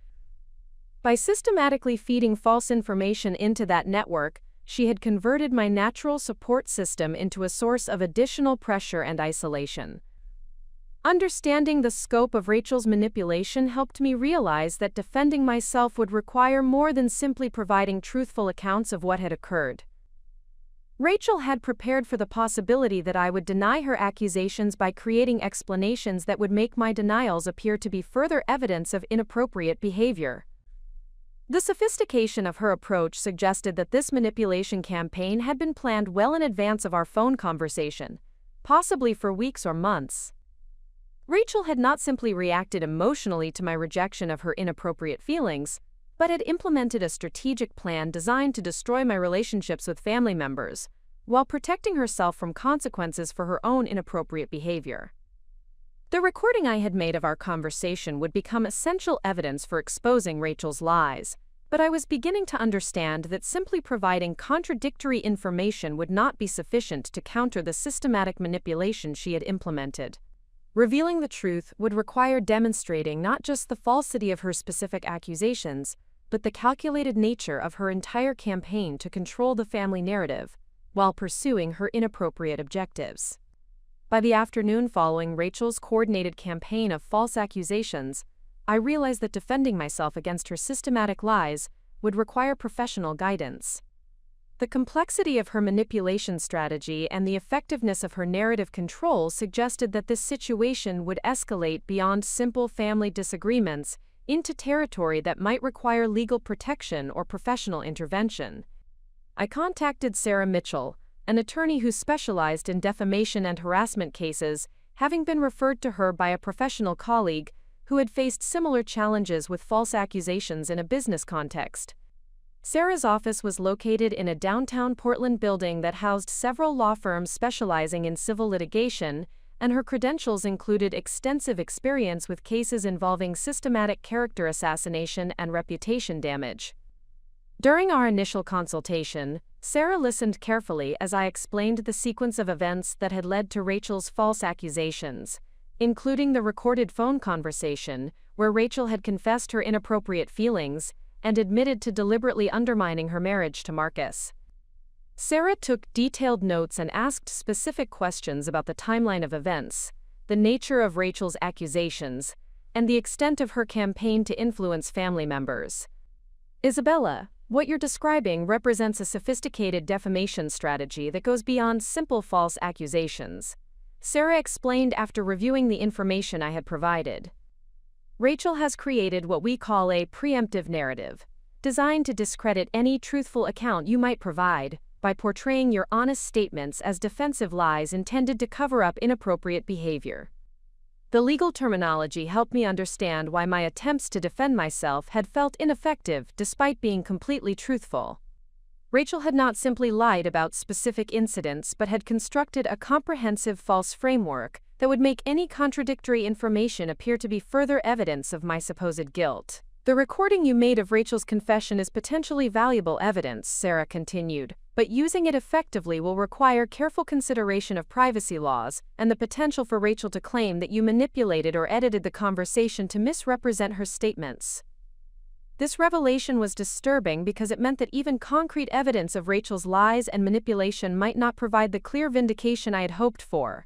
By systematically feeding false information into that network, she had converted my natural support system into a source of additional pressure and isolation. Understanding the scope of Rachel's manipulation helped me realize that defending myself would require more than simply providing truthful accounts of what had occurred. Rachel had prepared for the possibility that I would deny her accusations by creating explanations that would make my denials appear to be further evidence of inappropriate behavior. The sophistication of her approach suggested that this manipulation campaign had been planned well in advance of our phone conversation, possibly for weeks or months. Rachel had not simply reacted emotionally to my rejection of her inappropriate feelings, but had implemented a strategic plan designed to destroy my relationships with family members, while protecting herself from consequences for her own inappropriate behavior. The recording I had made of our conversation would become essential evidence for exposing Rachel's lies, but I was beginning to understand that simply providing contradictory information would not be sufficient to counter the systematic manipulation she had implemented. Revealing the truth would require demonstrating not just the falsity of her specific accusations, but the calculated nature of her entire campaign to control the family narrative, while pursuing her inappropriate objectives. By the afternoon following Rachel's coordinated campaign of false accusations, I realized that defending myself against her systematic lies would require professional guidance. The complexity of her manipulation strategy and the effectiveness of her narrative control suggested that this situation would escalate beyond simple family disagreements into territory that might require legal protection or professional intervention. I contacted Sarah Mitchell, an attorney who specialized in defamation and harassment cases, having been referred to her by a professional colleague who had faced similar challenges with false accusations in a business context. Sarah's office was located in a downtown Portland building that housed several law firms specializing in civil litigation, and her credentials included extensive experience with cases involving systematic character assassination and reputation damage. During our initial consultation, Sarah listened carefully as I explained the sequence of events that had led to Rachel's false accusations, including the recorded phone conversation where Rachel had confessed her inappropriate feelings and admitted to deliberately undermining her marriage to Marcus. Sarah took detailed notes and asked specific questions about the timeline of events, the nature of Rachel's accusations, and the extent of her campaign to influence family members. Isabella, what you're describing represents a sophisticated defamation strategy that goes beyond simple false accusations, Sarah explained after reviewing the information I had provided. Rachel has created what we call a preemptive narrative, designed to discredit any truthful account you might provide by portraying your honest statements as defensive lies intended to cover up inappropriate behavior. The legal terminology helped me understand why my attempts to defend myself had felt ineffective despite being completely truthful. Rachel had not simply lied about specific incidents but had constructed a comprehensive false framework that would make any contradictory information appear to be further evidence of my supposed guilt. The recording you made of Rachel's confession is potentially valuable evidence, Sarah continued, but using it effectively will require careful consideration of privacy laws and the potential for Rachel to claim that you manipulated or edited the conversation to misrepresent her statements. This revelation was disturbing because it meant that even concrete evidence of Rachel's lies and manipulation might not provide the clear vindication I had hoped for.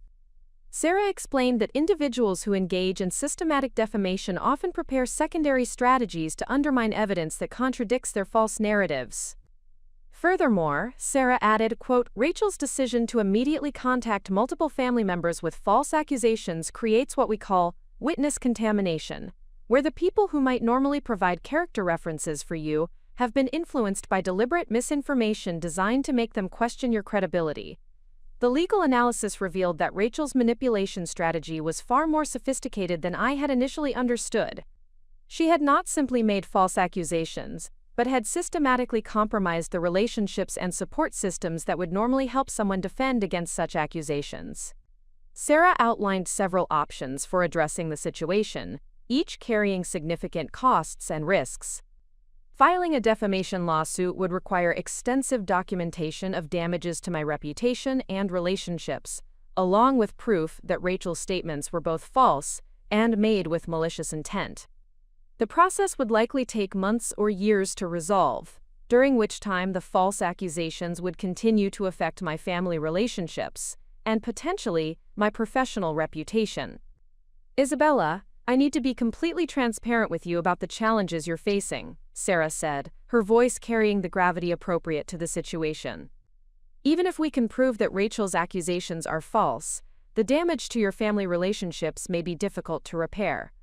Sarah explained that individuals who engage in systematic defamation often prepare secondary strategies to undermine evidence that contradicts their false narratives. Furthermore, Sarah added, quote, Rachel's decision to immediately contact multiple family members with false accusations creates what we call witness contamination, where the people who might normally provide character references for you have been influenced by deliberate misinformation designed to make them question your credibility. The legal analysis revealed that Rachel's manipulation strategy was far more sophisticated than I had initially understood. She had not simply made false accusations, but had systematically compromised the relationships and support systems that would normally help someone defend against such accusations. Sarah outlined several options for addressing the situation, each carrying significant costs and risks. Filing a defamation lawsuit would require extensive documentation of damages to my reputation and relationships, along with proof that Rachel's statements were both false and made with malicious intent. The process would likely take months or years to resolve, during which time the false accusations would continue to affect my family relationships and potentially my professional reputation. Isabella, I need to be completely transparent with you about the challenges you're facing, Sarah said, her voice carrying the gravity appropriate to the situation. Even if we can prove that Rachel's accusations are false, the damage to your family relationships may be difficult to repair.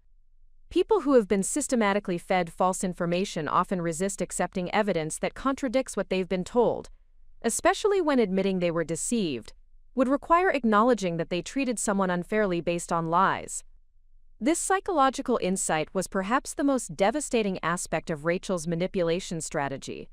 People who have been systematically fed false information often resist accepting evidence that contradicts what they've been told, especially when admitting they were deceived, would require acknowledging that they treated someone unfairly based on lies. This psychological insight was perhaps the most devastating aspect of Rachel's manipulation strategy.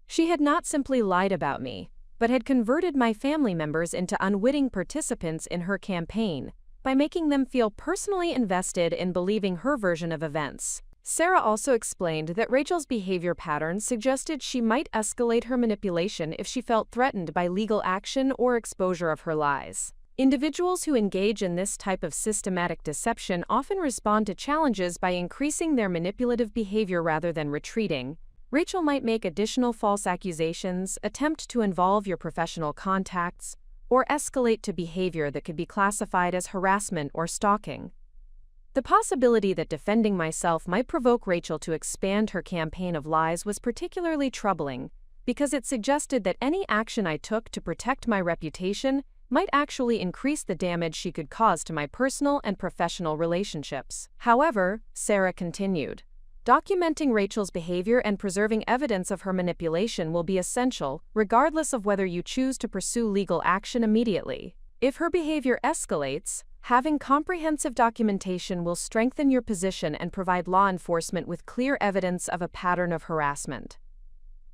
She had not simply lied about me, but had converted my family members into unwitting participants in her campaign by making them feel personally invested in believing her version of events. Sarah also explained that Rachel's behavior patterns suggested she might escalate her manipulation if she felt threatened by legal action or exposure of her lies. Individuals who engage in this type of systematic deception often respond to challenges by increasing their manipulative behavior rather than retreating. Rachel might make additional false accusations, attempt to involve your professional contacts, or escalate to behavior that could be classified as harassment or stalking. The possibility that defending myself might provoke Rachel to expand her campaign of lies was particularly troubling, because it suggested that any action I took to protect my reputation might actually increase the damage she could cause to my personal and professional relationships. However, Sarah continued, documenting Rachel's behavior and preserving evidence of her manipulation will be essential, regardless of whether you choose to pursue legal action immediately. If her behavior escalates, having comprehensive documentation will strengthen your position and provide law enforcement with clear evidence of a pattern of harassment.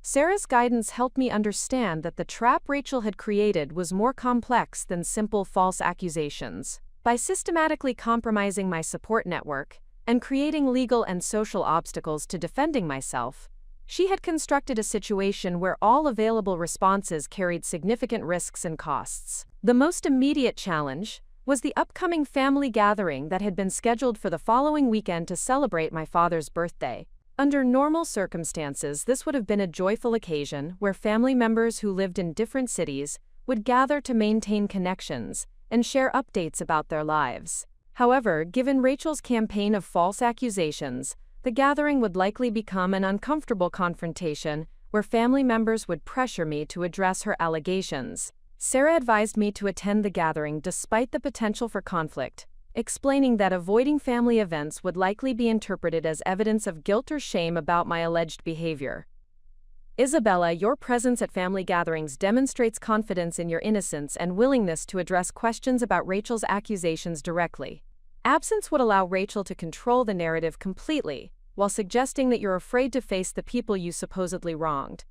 Sarah's guidance helped me understand that the trap Rachel had created was more complex than simple false accusations. By systematically compromising my support network and creating legal and social obstacles to defending myself, she had constructed a situation where all available responses carried significant risks and costs. The most immediate challenge was the upcoming family gathering that had been scheduled for the following weekend to celebrate my father's birthday. Under normal circumstances, this would have been a joyful occasion where family members who lived in different cities would gather to maintain connections and share updates about their lives. However, given Rachel's campaign of false accusations, the gathering would likely become an uncomfortable confrontation where family members would pressure me to address her allegations. Sarah advised me to attend the gathering despite the potential for conflict, explaining that avoiding family events would likely be interpreted as evidence of guilt or shame about my alleged behavior. Isabella, your presence at family gatherings demonstrates confidence in your innocence and willingness to address questions about Rachel's accusations directly. Absence would allow Rachel to control the narrative completely, while suggesting that you're afraid to face the people you supposedly wronged.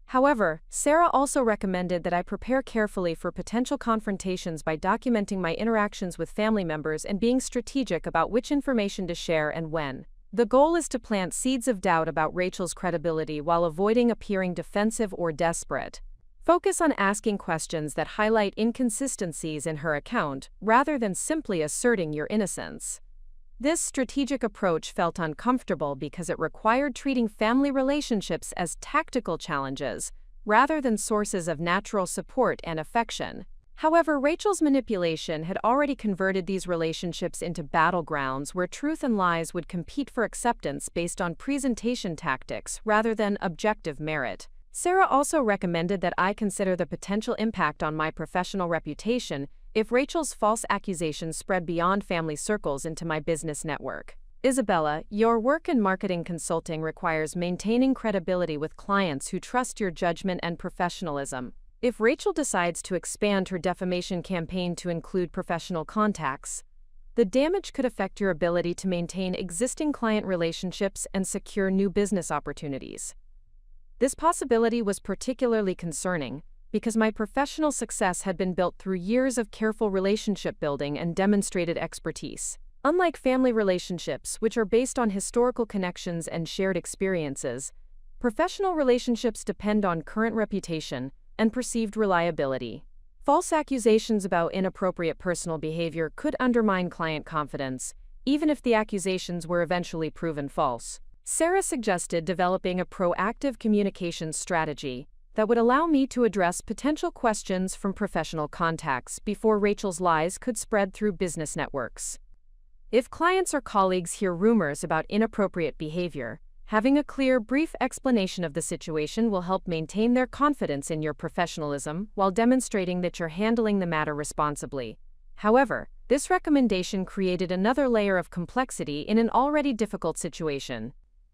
However, Sarah also recommended that I prepare carefully for potential confrontations by documenting my interactions with family members and being strategic about which information to share and when. The goal is to plant seeds of doubt about Rachel's credibility while avoiding appearing defensive or desperate. Focus on asking questions that highlight inconsistencies in her account, rather than simply asserting your innocence. This strategic approach felt uncomfortable because it required treating family relationships as tactical challenges, rather than sources of natural support and affection. However, Rachel's manipulation had already converted these relationships into battlegrounds where truth and lies would compete for acceptance based on presentation tactics rather than objective merit. Sarah also recommended that I consider the potential impact on my professional reputation if Rachel's false accusations spread beyond family circles into my business network. Isabella, your work in marketing consulting requires maintaining credibility with clients who trust your judgment and professionalism. If Rachel decides to expand her defamation campaign to include professional contacts, the damage could affect your ability to maintain existing client relationships and secure new business opportunities. This possibility was particularly concerning because my professional success had been built through years of careful relationship building and demonstrated expertise. Unlike family relationships, which are based on historical connections and shared experiences, professional relationships depend on current reputation and perceived reliability. False accusations about inappropriate personal behavior could undermine client confidence, even if the accusations were eventually proven false. Sarah suggested developing a proactive communication strategy that would allow me to address potential questions from professional contacts before Rachel's lies could spread through business networks. If clients or colleagues hear rumors about inappropriate behavior, having a clear, brief explanation of the situation will help maintain their confidence in your professionalism while demonstrating that you're handling the matter responsibly. However, this recommendation created another layer of complexity in an already difficult situation.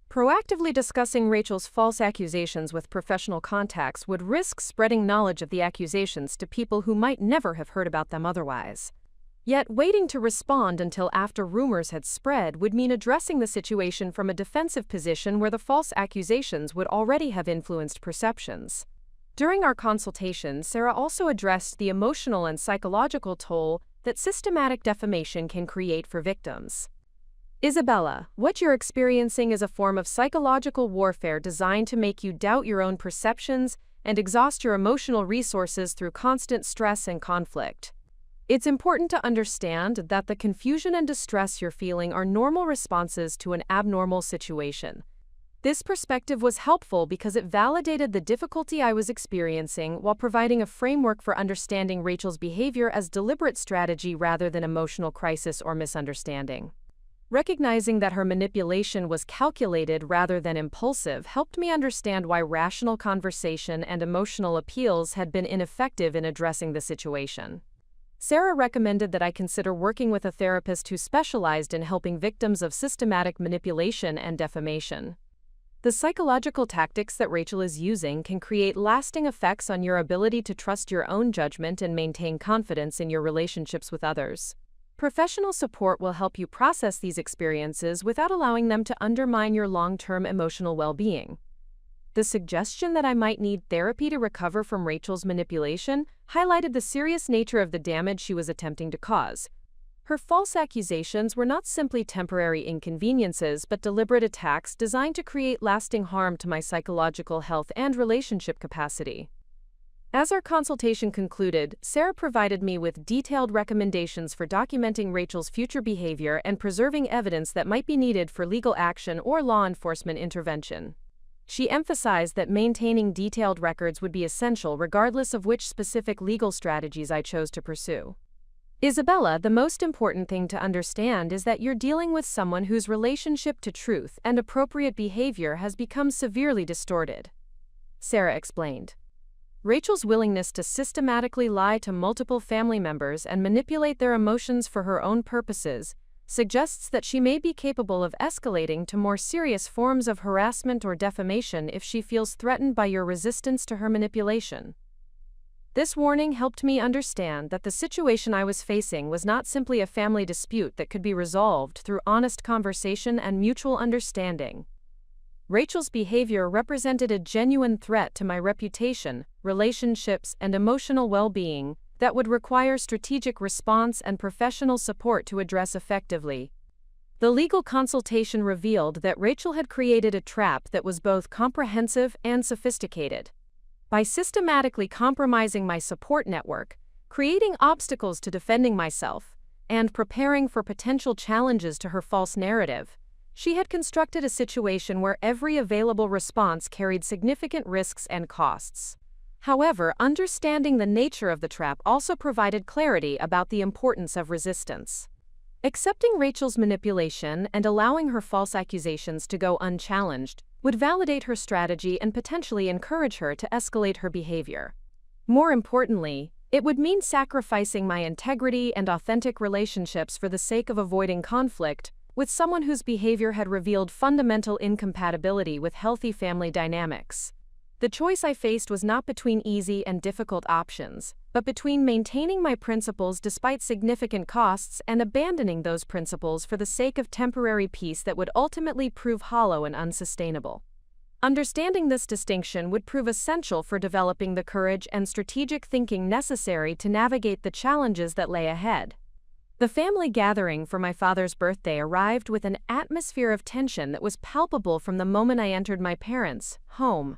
Proactively discussing Rachel's false accusations with professional contacts would risk spreading knowledge of the accusations to people who might never have heard about them otherwise. Yet, waiting to respond until after rumors had spread would mean addressing the situation from a defensive position where the false accusations would already have influenced perceptions. During our consultation, Sarah also addressed the emotional and psychological toll that systematic defamation can create for victims. Isabella, what you're experiencing is a form of psychological warfare designed to make you doubt your own perceptions and exhaust your emotional resources through constant stress and conflict. It's important to understand that the confusion and distress you're feeling are normal responses to an abnormal situation. This perspective was helpful because it validated the difficulty I was experiencing while providing a framework for understanding Rachel's behavior as deliberate strategy rather than emotional crisis or misunderstanding. Recognizing that her manipulation was calculated rather than impulsive helped me understand why rational conversation and emotional appeals had been ineffective in addressing the situation. Sarah recommended that I consider working with a therapist who specialized in helping victims of systematic manipulation and defamation. The psychological tactics that Rachel is using can create lasting effects on your ability to trust your own judgment and maintain confidence in your relationships with others. Professional support will help you process these experiences without allowing them to undermine your long-term emotional well-being. The suggestion that I might need therapy to recover from Rachel's manipulation highlighted the serious nature of the damage she was attempting to cause. Her false accusations were not simply temporary inconveniences but deliberate attacks designed to create lasting harm to my psychological health and relationship capacity. As our consultation concluded, Sarah provided me with detailed recommendations for documenting Rachel's future behavior and preserving evidence that might be needed for legal action or law enforcement intervention. She emphasized that maintaining detailed records would be essential regardless of which specific legal strategies I chose to pursue. Isabella, the most important thing to understand is that you're dealing with someone whose relationship to truth and appropriate behavior has become severely distorted, Sarah explained. Rachel's willingness to systematically lie to multiple family members and manipulate their emotions for her own purposes suggests that she may be capable of escalating to more serious forms of harassment or defamation if she feels threatened by your resistance to her manipulation. This warning helped me understand that the situation I was facing was not simply a family dispute that could be resolved through honest conversation and mutual understanding. Rachel's behavior represented a genuine threat to my reputation, relationships, and emotional well-being that would require strategic response and professional support to address effectively. The legal consultation revealed that Rachel had created a trap that was both comprehensive and sophisticated. By systematically compromising my support network, creating obstacles to defending myself, and preparing for potential challenges to her false narrative, she had constructed a situation where every available response carried significant risks and costs. However, understanding the nature of the trap also provided clarity about the importance of resistance. Accepting Rachel's manipulation and allowing her false accusations to go unchallenged would validate her strategy and potentially encourage her to escalate her behavior. More importantly, it would mean sacrificing my integrity and authentic relationships for the sake of avoiding conflict with someone whose behavior had revealed fundamental incompatibility with healthy family dynamics. The choice I faced was not between easy and difficult options, but between maintaining my principles despite significant costs and abandoning those principles for the sake of temporary peace that would ultimately prove hollow and unsustainable. Understanding this distinction would prove essential for developing the courage and strategic thinking necessary to navigate the challenges that lay ahead. The family gathering for my father's birthday arrived with an atmosphere of tension that was palpable from the moment I entered my parents' home.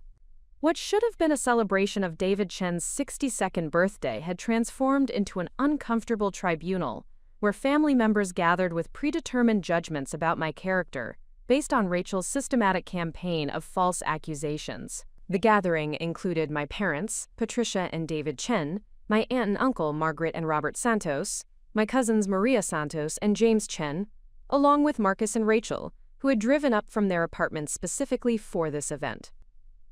What should have been a celebration of David Chen's 62nd birthday had transformed into an uncomfortable tribunal, where family members gathered with predetermined judgments about my character, based on Rachel's systematic campaign of false accusations. The gathering included my parents, Patricia and David Chen, my aunt and uncle Margaret and Robert Santos, my cousins Maria Santos and James Chen, along with Marcus and Rachel, who had driven up from their apartments specifically for this event.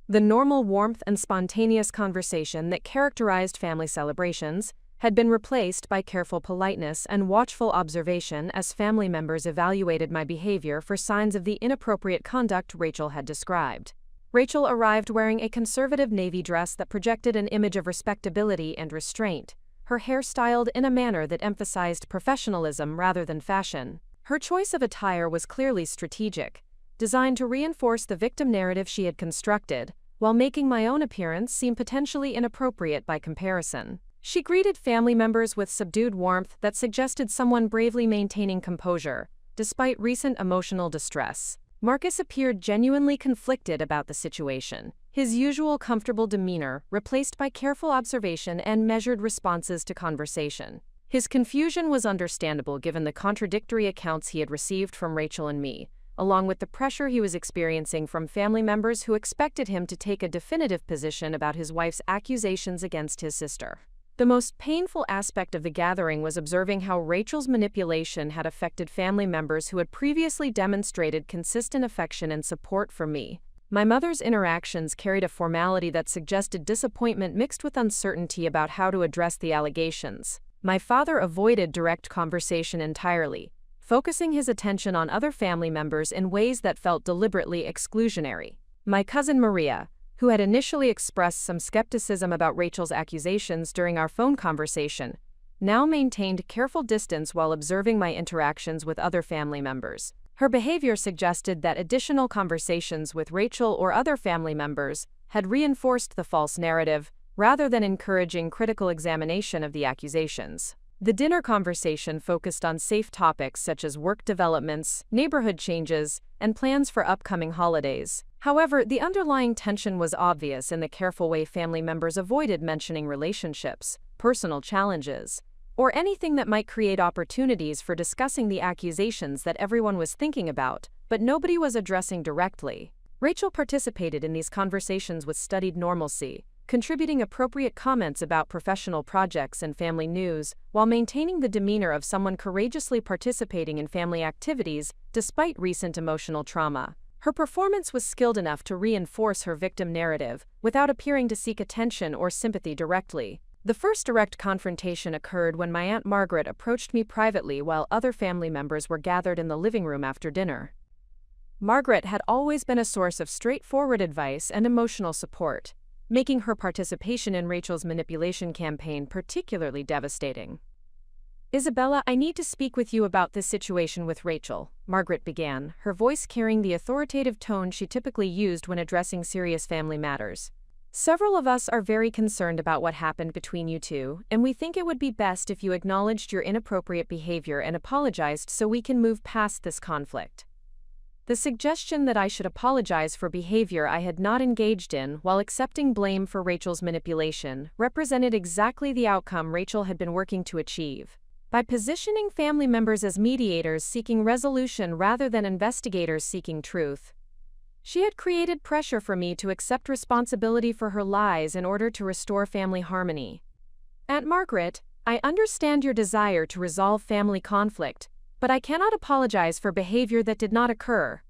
The normal warmth and spontaneous conversation that characterized family celebrations had been replaced by careful politeness and watchful observation as family members evaluated my behavior for signs of the inappropriate conduct Rachel had described. Rachel arrived wearing a conservative navy dress that projected an image of respectability and restraint, her hair styled in a manner that emphasized professionalism rather than fashion. Her choice of attire was clearly strategic, designed to reinforce the victim narrative she had constructed, while making my own appearance seem potentially inappropriate by comparison. She greeted family members with subdued warmth that suggested someone bravely maintaining composure, despite recent emotional distress. Marcus appeared genuinely conflicted about the situation, his usual comfortable demeanor replaced by careful observation and measured responses to conversation. His confusion was understandable given the contradictory accounts he had received from Rachel and me, along with the pressure he was experiencing from family members who expected him to take a definitive position about his wife's accusations against his sister. The most painful aspect of the gathering was observing how Rachel's manipulation had affected family members who had previously demonstrated consistent affection and support for me. My mother's interactions carried a formality that suggested disappointment mixed with uncertainty about how to address the allegations. My father avoided direct conversation entirely, focusing his attention on other family members in ways that felt deliberately exclusionary. My cousin Maria, who had initially expressed some skepticism about Rachel's accusations during our phone conversation, now maintained careful distance while observing my interactions with other family members. Her behavior suggested that additional conversations with Rachel or other family members had reinforced the false narrative, rather than encouraging critical examination of the accusations. The dinner conversation focused on safe topics such as work developments, neighborhood changes, and plans for upcoming holidays. However, the underlying tension was obvious in the careful way family members avoided mentioning relationships, personal challenges, or anything that might create opportunities for discussing the accusations that everyone was thinking about, but nobody was addressing directly. Rachel participated in these conversations with studied normalcy, contributing appropriate comments about professional projects and family news, while maintaining the demeanor of someone courageously participating in family activities despite recent emotional trauma. Her performance was skilled enough to reinforce her victim narrative, without appearing to seek attention or sympathy directly. The first direct confrontation occurred when my Aunt Margaret approached me privately while other family members were gathered in the living room after dinner. Margaret had always been a source of straightforward advice and emotional support, making her participation in Rachel's manipulation campaign particularly devastating. "Isabella, I need to speak with you about this situation with Rachel," Margaret began, her voice carrying the authoritative tone she typically used when addressing serious family matters. "Several of us are very concerned about what happened between you two, and we think it would be best if you acknowledged your inappropriate behavior and apologized so we can move past this conflict." The suggestion that I should apologize for behavior I had not engaged in while accepting blame for Rachel's manipulation represented exactly the outcome Rachel had been working to achieve. By positioning family members as mediators seeking resolution rather than investigators seeking truth, she had created pressure for me to accept responsibility for her lies in order to restore family harmony. "Aunt Margaret, I understand your desire to resolve family conflict, but I cannot apologize for behavior that did not occur,"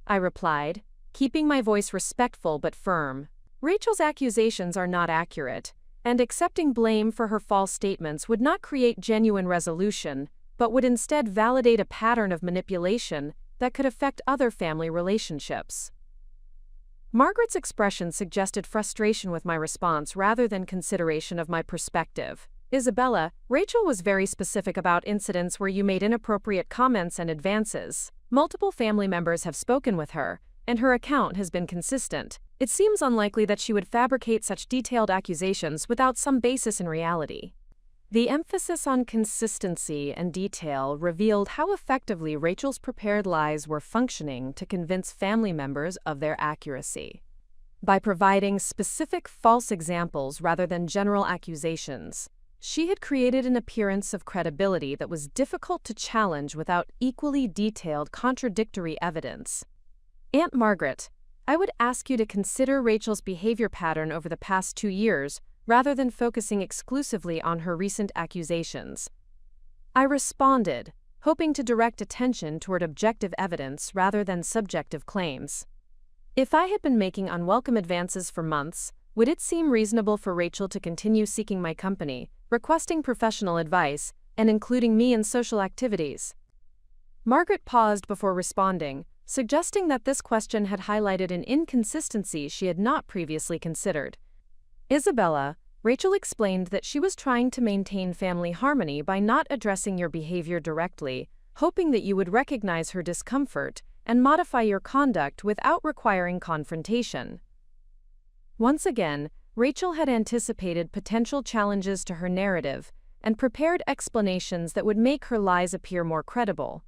I replied, keeping my voice respectful but firm. Rachel's accusations are not accurate, and accepting blame for her false statements would not create genuine resolution, but would instead validate a pattern of manipulation that could affect other family relationships. Margaret's expression suggested frustration with my response rather than consideration of my perspective. "Isabella, Rachel was very specific about incidents where you made inappropriate comments and advances. Multiple family members have spoken with her, and her account has been consistent. It seems unlikely that she would fabricate such detailed accusations without some basis in reality." The emphasis on consistency and detail revealed how effectively Rachel's prepared lies were functioning to convince family members of their accuracy. By providing specific false examples rather than general accusations, she had created an appearance of credibility that was difficult to challenge without equally detailed contradictory evidence. "Aunt Margaret, I would ask you to consider Rachel's behavior pattern over the past 2 years rather than focusing exclusively on her recent accusations," I responded, hoping to direct attention toward objective evidence rather than subjective claims. If I had been making unwelcome advances for months, would it seem reasonable for Rachel to continue seeking my company, requesting professional advice, and including me in social activities? Margaret paused before responding, suggesting that this question had highlighted an inconsistency she had not previously considered. "Isabella, Rachel explained that she was trying to maintain family harmony by not addressing your behavior directly, hoping that you would recognize her discomfort and modify your conduct without requiring confrontation." Once again, Rachel had anticipated potential challenges to her narrative and prepared explanations that would make her lies appear more credible.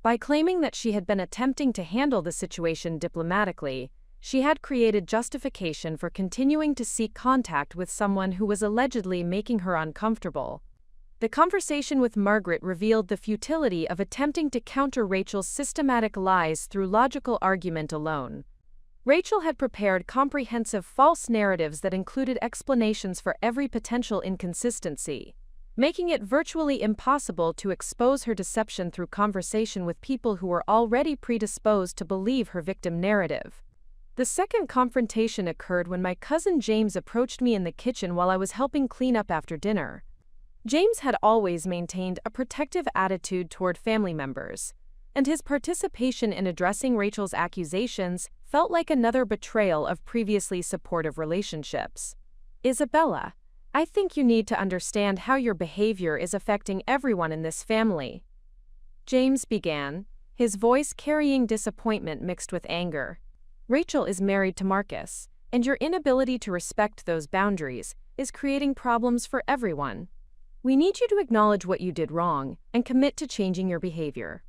By claiming that she had been attempting to handle the situation diplomatically, she had created justification for continuing to seek contact with someone who was allegedly making her uncomfortable. The conversation with Margaret revealed the futility of attempting to counter Rachel's systematic lies through logical argument alone. Rachel had prepared comprehensive false narratives that included explanations for every potential inconsistency, making it virtually impossible to expose her deception through conversation with people who were already predisposed to believe her victim narrative. The second confrontation occurred when my cousin James approached me in the kitchen while I was helping clean up after dinner. James had always maintained a protective attitude toward family members, and his participation in addressing Rachel's accusations felt like another betrayal of previously supportive relationships. "Isabella, I think you need to understand how your behavior is affecting everyone in this family," James began, his voice carrying disappointment mixed with anger. "Rachel is married to Marcus, and your inability to respect those boundaries is creating problems for everyone. We need you to acknowledge what you did wrong and commit to changing your behavior."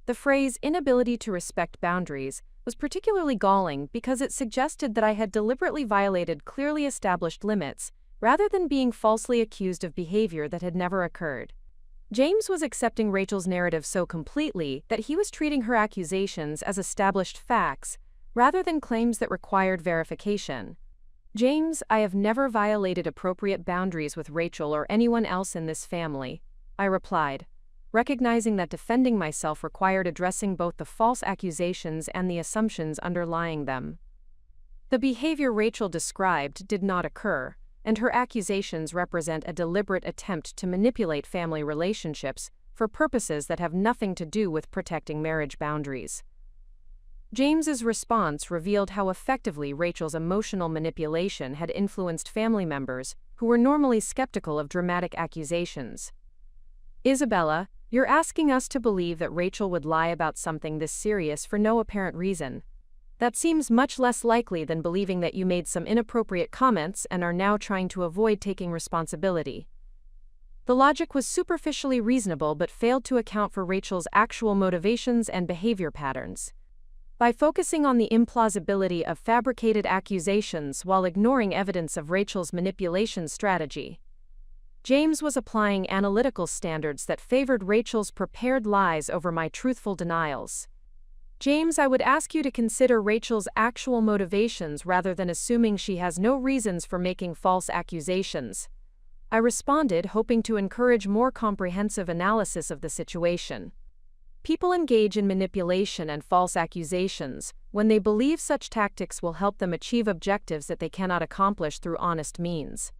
The phrase "inability to respect boundaries" was particularly galling because it suggested that I had deliberately violated clearly established limits rather than being falsely accused of behavior that had never occurred. James was accepting Rachel's narrative so completely that he was treating her accusations as established facts rather than claims that required verification. "James, I have never violated appropriate boundaries with Rachel or anyone else in this family," I replied, recognizing that defending myself required addressing both the false accusations and the assumptions underlying them. The behavior Rachel described did not occur, and her accusations represent a deliberate attempt to manipulate family relationships for purposes that have nothing to do with protecting marriage boundaries. James's response revealed how effectively Rachel's emotional manipulation had influenced family members who were normally skeptical of dramatic accusations. "Isabella, you're asking us to believe that Rachel would lie about something this serious for no apparent reason. That seems much less likely than believing that you made some inappropriate comments and are now trying to avoid taking responsibility." The logic was superficially reasonable but failed to account for Rachel's actual motivations and behavior patterns. By focusing on the implausibility of fabricated accusations while ignoring evidence of Rachel's manipulation strategy, James was applying analytical standards that favored Rachel's prepared lies over my truthful denials. "James, I would ask you to consider Rachel's actual motivations rather than assuming she has no reasons for making false accusations," I responded, hoping to encourage more comprehensive analysis of the situation. People engage in manipulation and false accusations when they believe such tactics will help them achieve objectives that they cannot accomplish through honest means.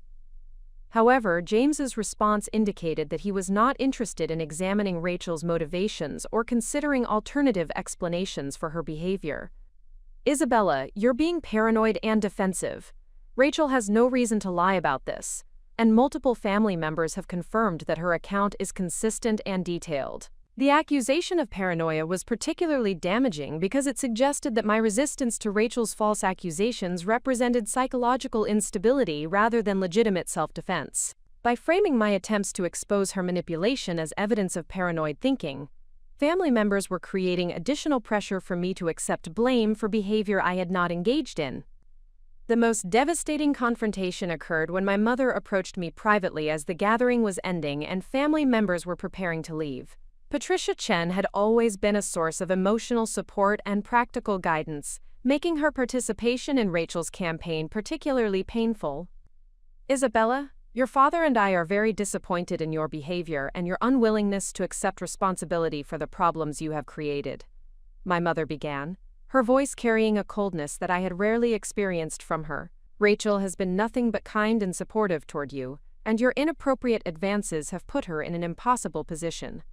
However, James's response indicated that he was not interested in examining Rachel's motivations or considering alternative explanations for her behavior. "Isabella, you're being paranoid and defensive. Rachel has no reason to lie about this, and multiple family members have confirmed that her account is consistent and detailed." The accusation of paranoia was particularly damaging because it suggested that my resistance to Rachel's false accusations represented psychological instability rather than legitimate self-defense. By framing my attempts to expose her manipulation as evidence of paranoid thinking, family members were creating additional pressure for me to accept blame for behavior I had not engaged in. The most devastating confrontation occurred when my mother approached me privately as the gathering was ending and family members were preparing to leave. Patricia Chen had always been a source of emotional support and practical guidance, making her participation in Rachel's campaign particularly painful. "Isabella, your father and I are very disappointed in your behavior and your unwillingness to accept responsibility for the problems you have created," my mother began, her voice carrying a coldness that I had rarely experienced from her. "Rachel has been nothing but kind and supportive toward you, and your inappropriate advances have put her in an impossible position."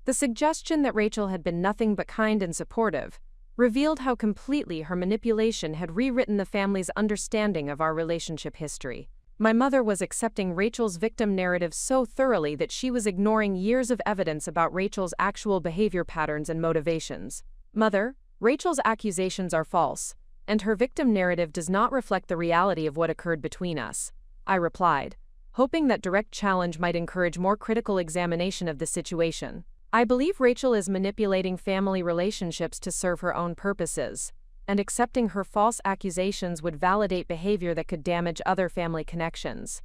The suggestion that Rachel had been nothing but kind and supportive revealed how completely her manipulation had rewritten the family's understanding of our relationship history. My mother was accepting Rachel's victim narrative so thoroughly that she was ignoring years of evidence about Rachel's actual behavior patterns and motivations. "Mother, Rachel's accusations are false, and her victim narrative does not reflect the reality of what occurred between us," I replied, hoping that direct challenge might encourage more critical examination of the situation. "I believe Rachel is manipulating family relationships to serve her own purposes, and accepting her false accusations would validate behavior that could damage other family connections."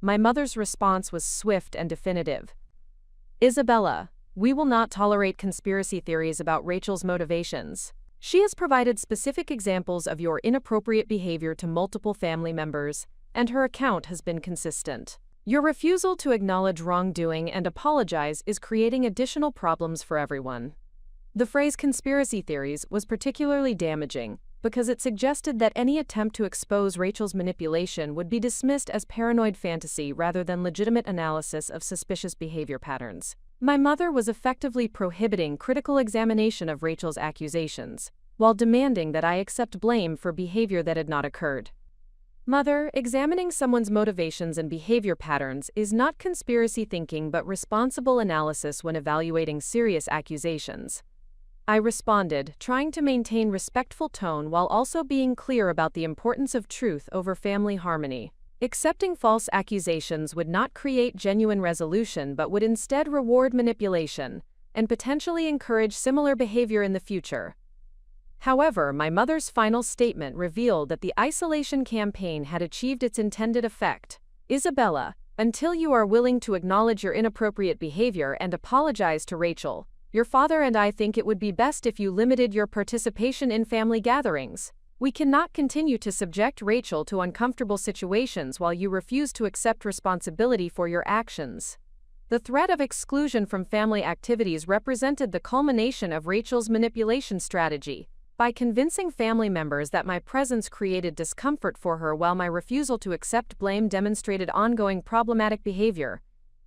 My mother's response was swift and definitive. Isabella, we will not tolerate conspiracy theories about Rachel's motivations. She has provided specific examples of your inappropriate behavior to multiple family members, and her account has been consistent. Your refusal to acknowledge wrongdoing and apologize is creating additional problems for everyone. The phrase conspiracy theories was particularly damaging because it suggested that any attempt to expose Rachel's manipulation would be dismissed as paranoid fantasy rather than legitimate analysis of suspicious behavior patterns. My mother was effectively prohibiting critical examination of Rachel's accusations, while demanding that I accept blame for behavior that had not occurred. Mother, examining someone's motivations and behavior patterns is not conspiracy thinking but responsible analysis when evaluating serious accusations. I responded, trying to maintain respectful tone while also being clear about the importance of truth over family harmony. Accepting false accusations would not create genuine resolution but would instead reward manipulation and potentially encourage similar behavior in the future. However, my mother's final statement revealed that the isolation campaign had achieved its intended effect. Isabella, until you are willing to acknowledge your inappropriate behavior and apologize to Rachel, your father and I think it would be best if you limited your participation in family gatherings. We cannot continue to subject Rachel to uncomfortable situations while you refuse to accept responsibility for your actions. The threat of exclusion from family activities represented the culmination of Rachel's manipulation strategy. By convincing family members that my presence created discomfort for her while my refusal to accept blame demonstrated ongoing problematic behavior,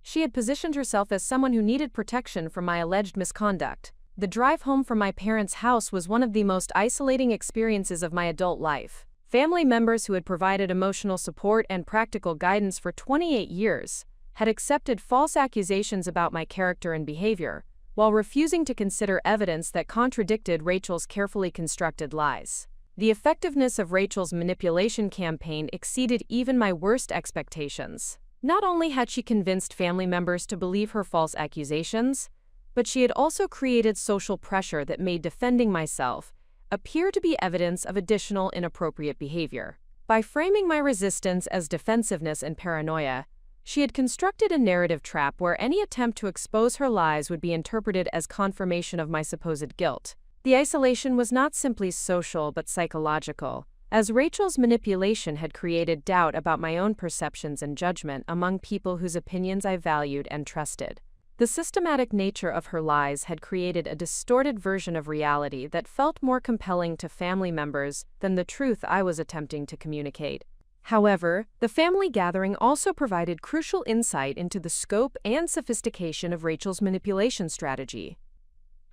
she had positioned herself as someone who needed protection from my alleged misconduct. The drive home from my parents' house was one of the most isolating experiences of my adult life. Family members who had provided emotional support and practical guidance for 28 years had accepted false accusations about my character and behavior, while refusing to consider evidence that contradicted Rachel's carefully constructed lies. The effectiveness of Rachel's manipulation campaign exceeded even my worst expectations. Not only had she convinced family members to believe her false accusations, but she had also created social pressure that made defending myself appear to be evidence of additional inappropriate behavior. By framing my resistance as defensiveness and paranoia, she had constructed a narrative trap where any attempt to expose her lies would be interpreted as confirmation of my supposed guilt. The isolation was not simply social but psychological, as Rachel's manipulation had created doubt about my own perceptions and judgment among people whose opinions I valued and trusted. The systematic nature of her lies had created a distorted version of reality that felt more compelling to family members than the truth I was attempting to communicate. However, the family gathering also provided crucial insight into the scope and sophistication of Rachel's manipulation strategy.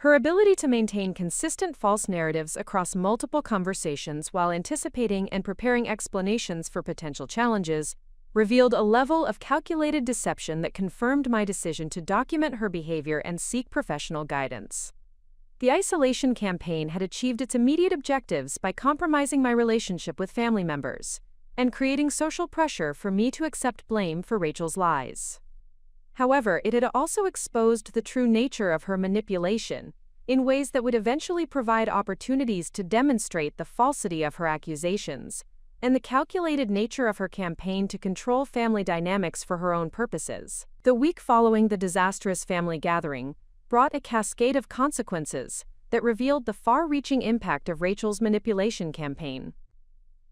Her ability to maintain consistent false narratives across multiple conversations while anticipating and preparing explanations for potential challenges revealed a level of calculated deception that confirmed my decision to document her behavior and seek professional guidance. The isolation campaign had achieved its immediate objectives by compromising my relationship with family members and creating social pressure for me to accept blame for Rachel's lies. However, it had also exposed the true nature of her manipulation in ways that would eventually provide opportunities to demonstrate the falsity of her accusations and the calculated nature of her campaign to control family dynamics for her own purposes. The week following the disastrous family gathering brought a cascade of consequences that revealed the far-reaching impact of Rachel's manipulation campaign.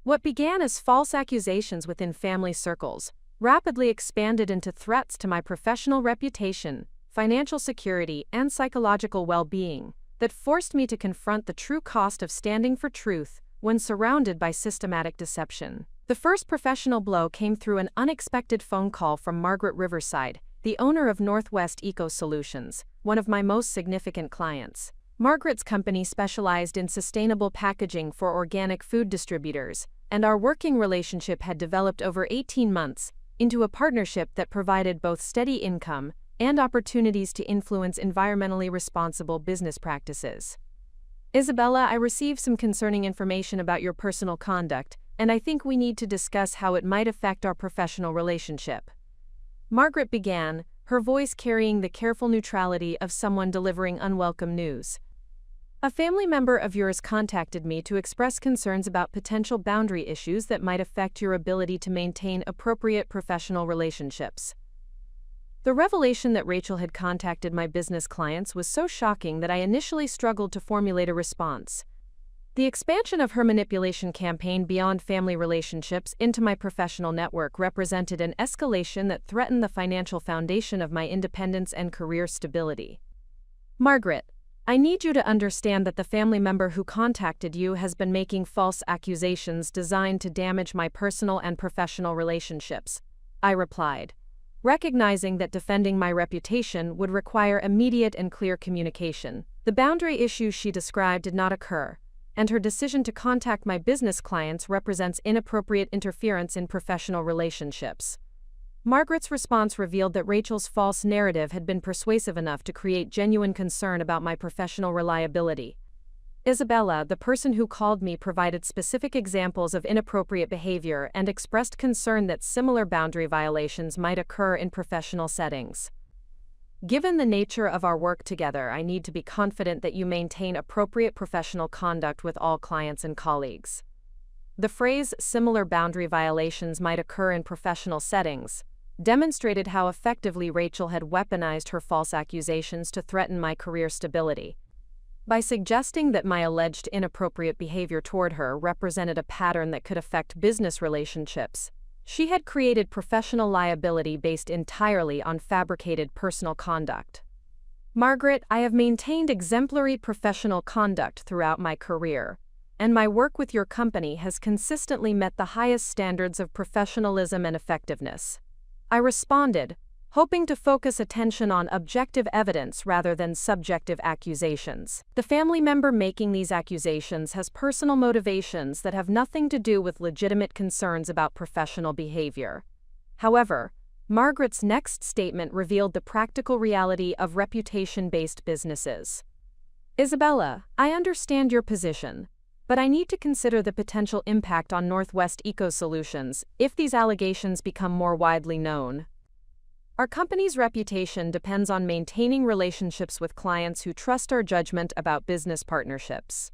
What began as false accusations within family circles rapidly expanded into threats to my professional reputation, financial security, and psychological well-being that forced me to confront the true cost of standing for truth when surrounded by systematic deception. The first professional blow came through an unexpected phone call from Margaret Riverside, the owner of Northwest Eco Solutions, one of my most significant clients. Margaret's company specialized in sustainable packaging for organic food distributors, and our working relationship had developed over 18 months into a partnership that provided both steady income and opportunities to influence environmentally responsible business practices. Isabella, I received some concerning information about your personal conduct, and I think we need to discuss how it might affect our professional relationship. Margaret began, her voice carrying the careful neutrality of someone delivering unwelcome news. A family member of yours contacted me to express concerns about potential boundary issues that might affect your ability to maintain appropriate professional relationships. The revelation that Rachel had contacted my business clients was so shocking that I initially struggled to formulate a response. The expansion of her manipulation campaign beyond family relationships into my professional network represented an escalation that threatened the financial foundation of my independence and career stability. Margaret, I need you to understand that the family member who contacted you has been making false accusations designed to damage my personal and professional relationships, I replied, recognizing that defending my reputation would require immediate and clear communication. The boundary issues she described did not occur, and her decision to contact my business clients represents inappropriate interference in professional relationships. Margaret's response revealed that Rachel's false narrative had been persuasive enough to create genuine concern about my professional reliability. Isabella, the person who called me, provided specific examples of inappropriate behavior and expressed concern that similar boundary violations might occur in professional settings. Given the nature of our work together, I need to be confident that you maintain appropriate professional conduct with all clients and colleagues. The phrase "similar boundary violations might occur in professional settings" demonstrated how effectively Rachel had weaponized her false accusations to threaten my career stability. By suggesting that my alleged inappropriate behavior toward her represented a pattern that could affect business relationships, she had created professional liability based entirely on fabricated personal conduct. Margaret, I have maintained exemplary professional conduct throughout my career, and my work with your company has consistently met the highest standards of professionalism and effectiveness. I responded, hoping to focus attention on objective evidence rather than subjective accusations. The family member making these accusations has personal motivations that have nothing to do with legitimate concerns about professional behavior. However, Margaret's next statement revealed the practical reality of reputation-based businesses. Isabella, I understand your position, but I need to consider the potential impact on Northwest Eco Solutions if these allegations become more widely known. Our company's reputation depends on maintaining relationships with clients who trust our judgment about business partnerships.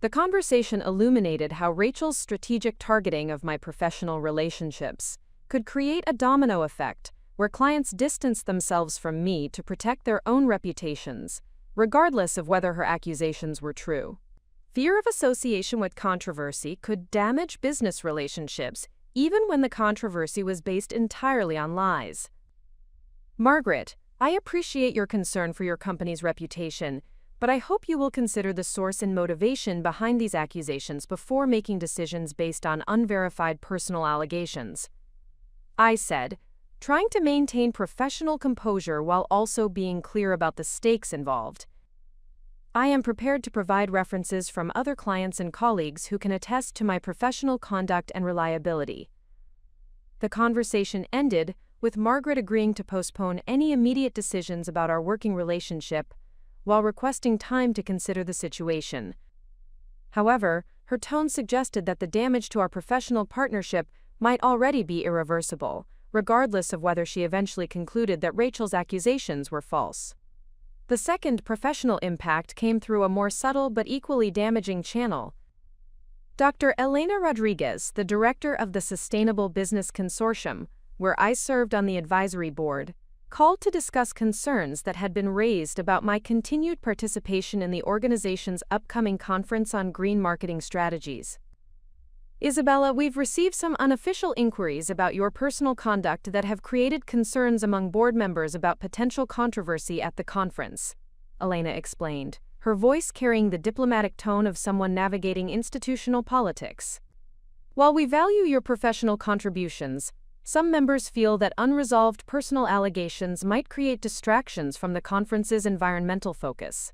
The conversation illuminated how Rachel's strategic targeting of my professional relationships could create a domino effect where clients distanced themselves from me to protect their own reputations, regardless of whether her accusations were true. Fear of association with controversy could damage business relationships, even when the controversy was based entirely on lies. Margaret, I appreciate your concern for your company's reputation, but I hope you will consider the source and motivation behind these accusations before making decisions based on unverified personal allegations. I said, trying to maintain professional composure while also being clear about the stakes involved. I am prepared to provide references from other clients and colleagues who can attest to my professional conduct and reliability. The conversation ended with Margaret agreeing to postpone any immediate decisions about our working relationship while requesting time to consider the situation. However, her tone suggested that the damage to our professional partnership might already be irreversible, regardless of whether she eventually concluded that Rachel's accusations were false. The second professional impact came through a more subtle but equally damaging channel. Dr. Elena Rodriguez, the director of the Sustainable Business Consortium, where I served on the advisory board, called to discuss concerns that had been raised about my continued participation in the organization's upcoming conference on green marketing strategies. Isabella, we've received some unofficial inquiries about your personal conduct that have created concerns among board members about potential controversy at the conference, Elena explained, her voice carrying the diplomatic tone of someone navigating institutional politics. While we value your professional contributions, some members feel that unresolved personal allegations might create distractions from the conference's environmental focus.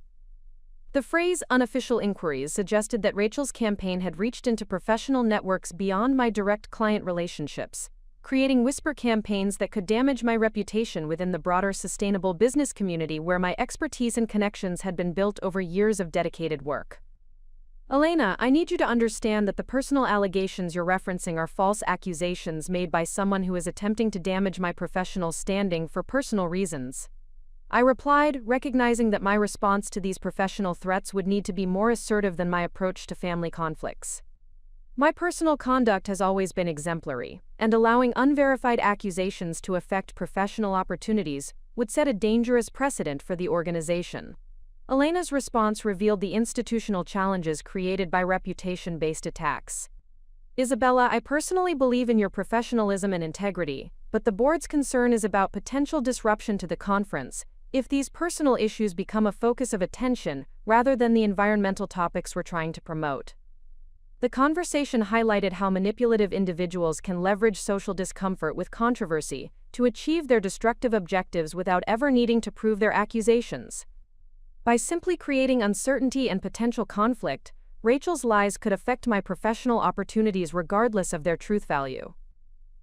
The phrase "unofficial inquiries" suggested that Rachel's campaign had reached into professional networks beyond my direct client relationships, creating whisper campaigns that could damage my reputation within the broader sustainable business community where my expertise and connections had been built over years of dedicated work. Elena, I need you to understand that the personal allegations you're referencing are false accusations made by someone who is attempting to damage my professional standing for personal reasons. I replied, recognizing that my response to these professional threats would need to be more assertive than my approach to family conflicts. My personal conduct has always been exemplary, and allowing unverified accusations to affect professional opportunities would set a dangerous precedent for the organization. Elena's response revealed the institutional challenges created by reputation-based attacks. Isabella, I personally believe in your professionalism and integrity, but the board's concern is about potential disruption to the conference if these personal issues become a focus of attention rather than the environmental topics we're trying to promote. The conversation highlighted how manipulative individuals can leverage social discomfort with controversy to achieve their destructive objectives without ever needing to prove their accusations. By simply creating uncertainty and potential conflict, Rachel's lies could affect my professional opportunities regardless of their truth value.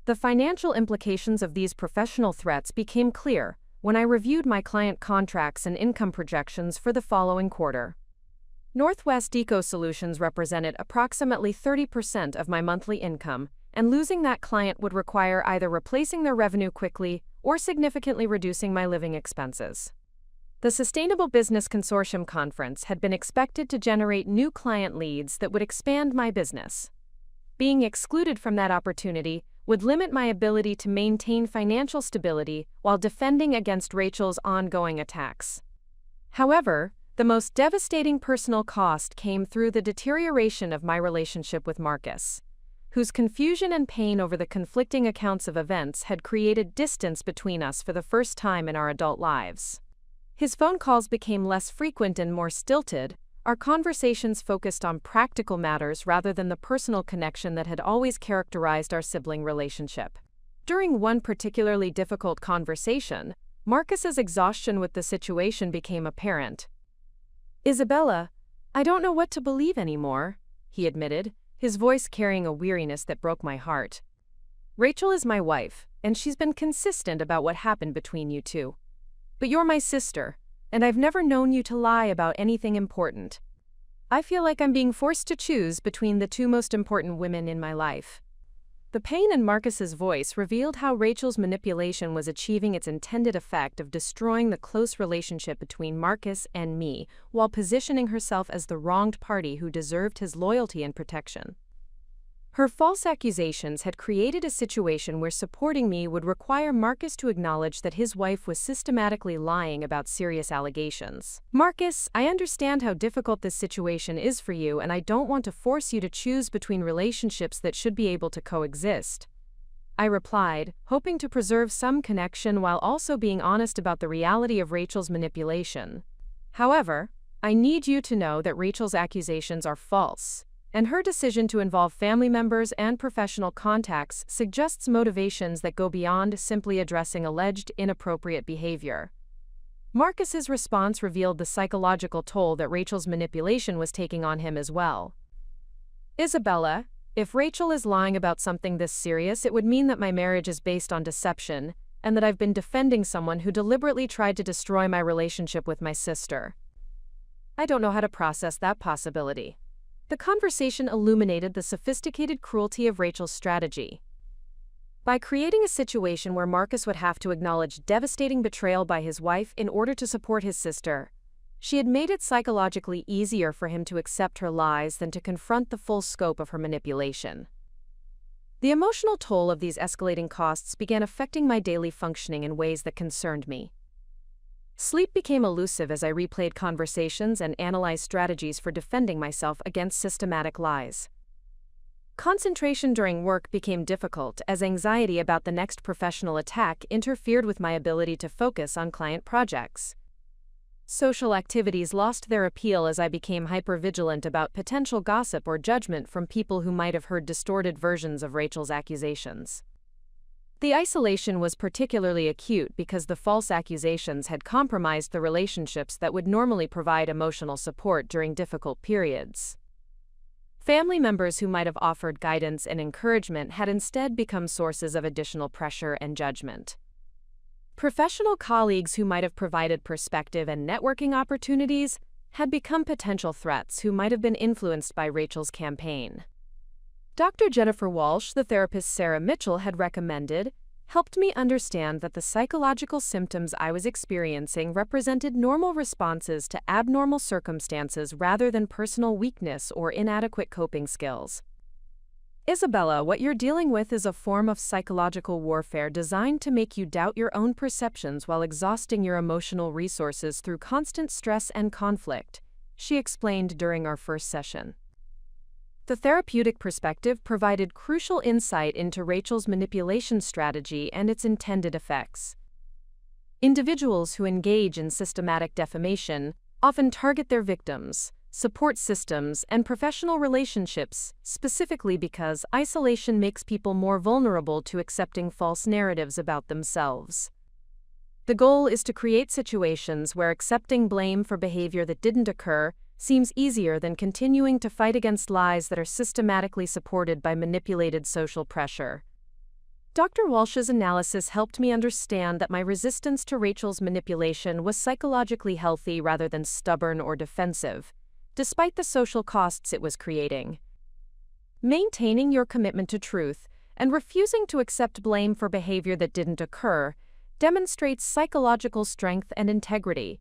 The financial implications of these professional threats became clear when I reviewed my client contracts and income projections for the following quarter. Northwest Eco Solutions represented approximately 30% of my monthly income, and losing that client would require either replacing their revenue quickly or significantly reducing my living expenses. The Sustainable Business Consortium Conference had been expected to generate new client leads that would expand my business. Being excluded from that opportunity would limit my ability to maintain financial stability while defending against Rachel's ongoing attacks. However, the most devastating personal cost came through the deterioration of my relationship with Marcus, whose confusion and pain over the conflicting accounts of events had created distance between us for the first time in our adult lives. His phone calls became less frequent and more stilted. Our conversations focused on practical matters rather than the personal connection that had always characterized our sibling relationship. During one particularly difficult conversation, Marcus's exhaustion with the situation became apparent. "Isabella, I don't know what to believe anymore," he admitted, his voice carrying a weariness that broke my heart. "Rachel is my wife, and she's been consistent about what happened between you two. But you're my sister, and I've never known you to lie about anything important. I feel like I'm being forced to choose between the two most important women in my life." The pain in Marcus's voice revealed how Rachel's manipulation was achieving its intended effect of destroying the close relationship between Marcus and me, while positioning herself as the wronged party who deserved his loyalty and protection. Her false accusations had created a situation where supporting me would require Marcus to acknowledge that his wife was systematically lying about serious allegations. "Marcus, I understand how difficult this situation is for you, and I don't want to force you to choose between relationships that should be able to coexist," I replied, hoping to preserve some connection while also being honest about the reality of Rachel's manipulation. "However, I need you to know that Rachel's accusations are false, and her decision to involve family members and professional contacts suggests motivations that go beyond simply addressing alleged inappropriate behavior." Marcus's response revealed the psychological toll that Rachel's manipulation was taking on him as well. "Isabella, if Rachel is lying about something this serious, it would mean that my marriage is based on deception, and that I've been defending someone who deliberately tried to destroy my relationship with my sister. I don't know how to process that possibility." The conversation illuminated the sophisticated cruelty of Rachel's strategy. By creating a situation where Marcus would have to acknowledge devastating betrayal by his wife in order to support his sister, she had made it psychologically easier for him to accept her lies than to confront the full scope of her manipulation. The emotional toll of these escalating costs began affecting my daily functioning in ways that concerned me. Sleep became elusive as I replayed conversations and analyzed strategies for defending myself against systematic lies. Concentration during work became difficult as anxiety about the next professional attack interfered with my ability to focus on client projects. Social activities lost their appeal as I became hypervigilant about potential gossip or judgment from people who might have heard distorted versions of Rachel's accusations. The isolation was particularly acute because the false accusations had compromised the relationships that would normally provide emotional support during difficult periods. Family members who might have offered guidance and encouragement had instead become sources of additional pressure and judgment. Professional colleagues who might have provided perspective and networking opportunities had become potential threats who might have been influenced by Rachel's campaign. Dr. Jennifer Walsh, the therapist Sarah Mitchell had recommended, helped me understand that the psychological symptoms I was experiencing represented normal responses to abnormal circumstances rather than personal weakness or inadequate coping skills. Isabella, what you're dealing with is a form of psychological warfare designed to make you doubt your own perceptions while exhausting your emotional resources through constant stress and conflict, she explained during our first session. The therapeutic perspective provided crucial insight into Rachel's manipulation strategy and its intended effects. Individuals who engage in systematic defamation often target their victims, support systems, and professional relationships, specifically because isolation makes people more vulnerable to accepting false narratives about themselves. The goal is to create situations where accepting blame for behavior that didn't occur seems easier than continuing to fight against lies that are systematically supported by manipulated social pressure. Dr. Walsh's analysis helped me understand that my resistance to Rachel's manipulation was psychologically healthy rather than stubborn or defensive, despite the social costs it was creating. Maintaining your commitment to truth and refusing to accept blame for behavior that didn't occur demonstrates psychological strength and integrity.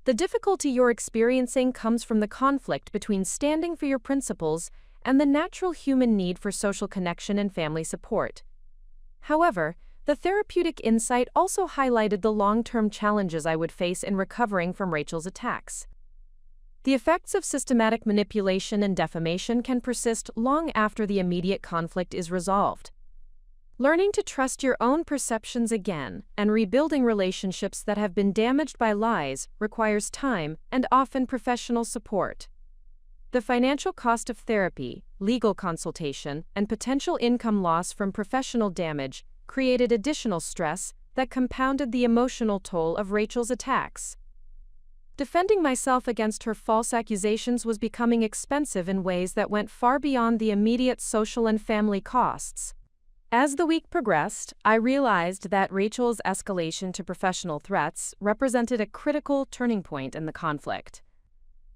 The difficulty you're experiencing comes from the conflict between standing for your principles and the natural human need for social connection and family support. However, the therapeutic insight also highlighted the long-term challenges I would face in recovering from Rachel's attacks. The effects of systematic manipulation and defamation can persist long after the immediate conflict is resolved. Learning to trust your own perceptions again and rebuilding relationships that have been damaged by lies requires time and often professional support. The financial cost of therapy, legal consultation, and potential income loss from professional damage created additional stress that compounded the emotional toll of Rachel's attacks. Defending myself against her false accusations was becoming expensive in ways that went far beyond the immediate social and family costs. As the week progressed, I realized that Rachel's escalation to professional threats represented a critical turning point in the conflict.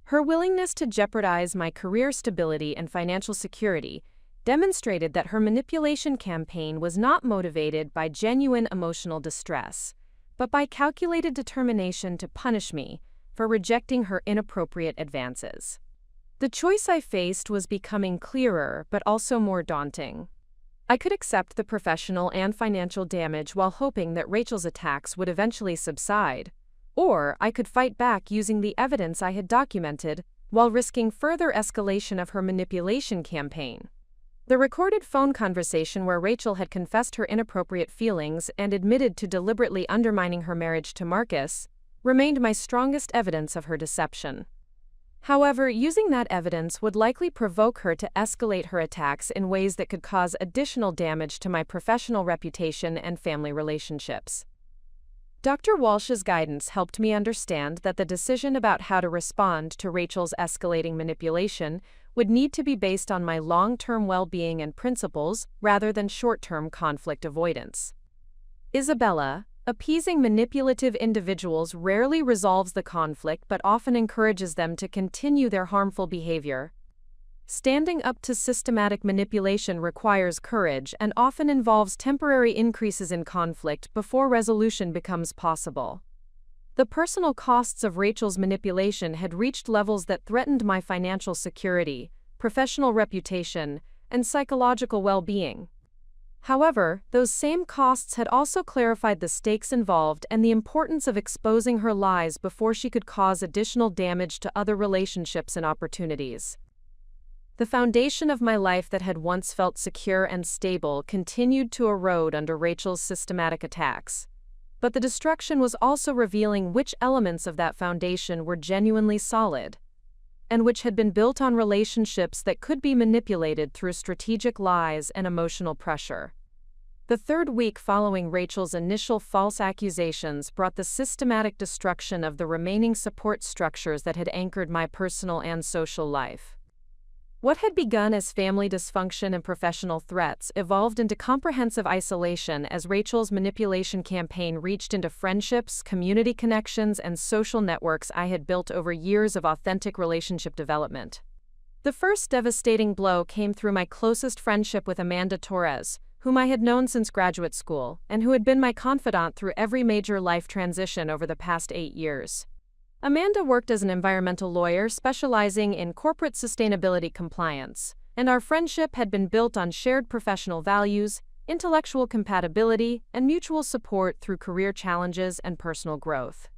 Her willingness to jeopardize my career stability and financial security demonstrated that her manipulation campaign was not motivated by genuine emotional distress, but by calculated determination to punish me for rejecting her inappropriate advances. The choice I faced was becoming clearer but also more daunting. I could accept the professional and financial damage while hoping that Rachel's attacks would eventually subside, or I could fight back using the evidence I had documented while risking further escalation of her manipulation campaign. The recorded phone conversation where Rachel had confessed her inappropriate feelings and admitted to deliberately undermining her marriage to Marcus remained my strongest evidence of her deception. However, using that evidence would likely provoke her to escalate her attacks in ways that could cause additional damage to my professional reputation and family relationships. Dr. Walsh's guidance helped me understand that the decision about how to respond to Rachel's escalating manipulation would need to be based on my long-term well-being and principles rather than short-term conflict avoidance. Isabella, appeasing manipulative individuals rarely resolves the conflict but often encourages them to continue their harmful behavior. Standing up to systematic manipulation requires courage and often involves temporary increases in conflict before resolution becomes possible. The personal costs of Rachel's manipulation had reached levels that threatened my financial security, professional reputation, and psychological well-being. However, those same costs had also clarified the stakes involved and the importance of exposing her lies before she could cause additional damage to other relationships and opportunities. The foundation of my life that had once felt secure and stable continued to erode under Rachel's systematic attacks. But the destruction was also revealing which elements of that foundation were genuinely solid, and which had been built on relationships that could be manipulated through strategic lies and emotional pressure. The third week following Rachel's initial false accusations brought the systematic destruction of the remaining support structures that had anchored my personal and social life. What had begun as family dysfunction and professional threats evolved into comprehensive isolation as Rachel's manipulation campaign reached into friendships, community connections, and social networks I had built over years of authentic relationship development. The first devastating blow came through my closest friendship with Amanda Torres, whom I had known since graduate school and who had been my confidant through every major life transition over the past 8 years. Amanda worked as an environmental lawyer specializing in corporate sustainability compliance, and our friendship had been built on shared professional values, intellectual compatibility, and mutual support through career challenges and personal growth.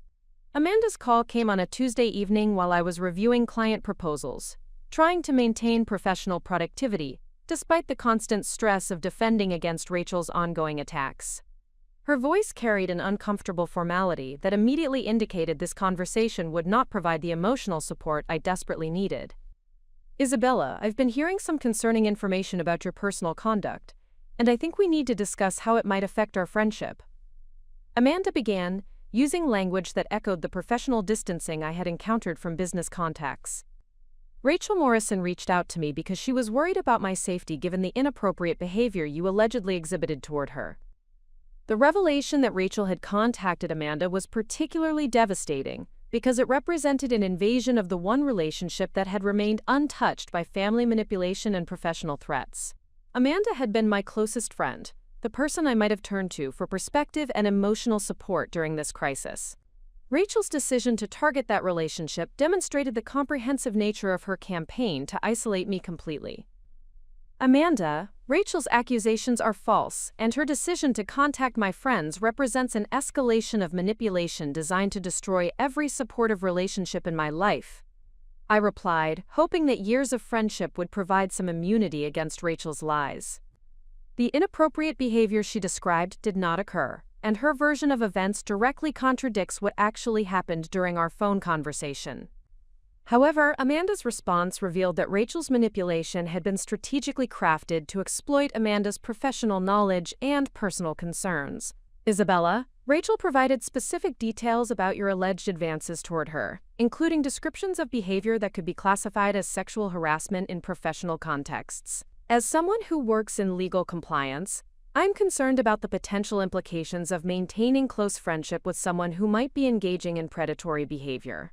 Amanda's call came on a Tuesday evening while I was reviewing client proposals, trying to maintain professional productivity despite the constant stress of defending against Rachel's ongoing attacks. Her voice carried an uncomfortable formality that immediately indicated this conversation would not provide the emotional support I desperately needed. "Isabella, I've been hearing some concerning information about your personal conduct, and I think we need to discuss how it might affect our friendship." Amanda began, using language that echoed the professional distancing I had encountered from business contacts. "Rachel Morrison reached out to me because she was worried about my safety given the inappropriate behavior you allegedly exhibited toward her." The revelation that Rachel had contacted Amanda was particularly devastating because it represented an invasion of the one relationship that had remained untouched by family manipulation and professional threats. Amanda had been my closest friend, the person I might have turned to for perspective and emotional support during this crisis. Rachel's decision to target that relationship demonstrated the comprehensive nature of her campaign to isolate me completely. "Amanda, Rachel's accusations are false, and her decision to contact my friends represents an escalation of manipulation designed to destroy every supportive relationship in my life," I replied, hoping that years of friendship would provide some immunity against Rachel's lies. The inappropriate behavior she described did not occur, and her version of events directly contradicts what actually happened during our phone conversation. However, Amanda's response revealed that Rachel's manipulation had been strategically crafted to exploit Amanda's professional knowledge and personal concerns. "Isabella, Rachel provided specific details about your alleged advances toward her, including descriptions of behavior that could be classified as sexual harassment in professional contexts. As someone who works in legal compliance, I'm concerned about the potential implications of maintaining close friendship with someone who might be engaging in predatory behavior."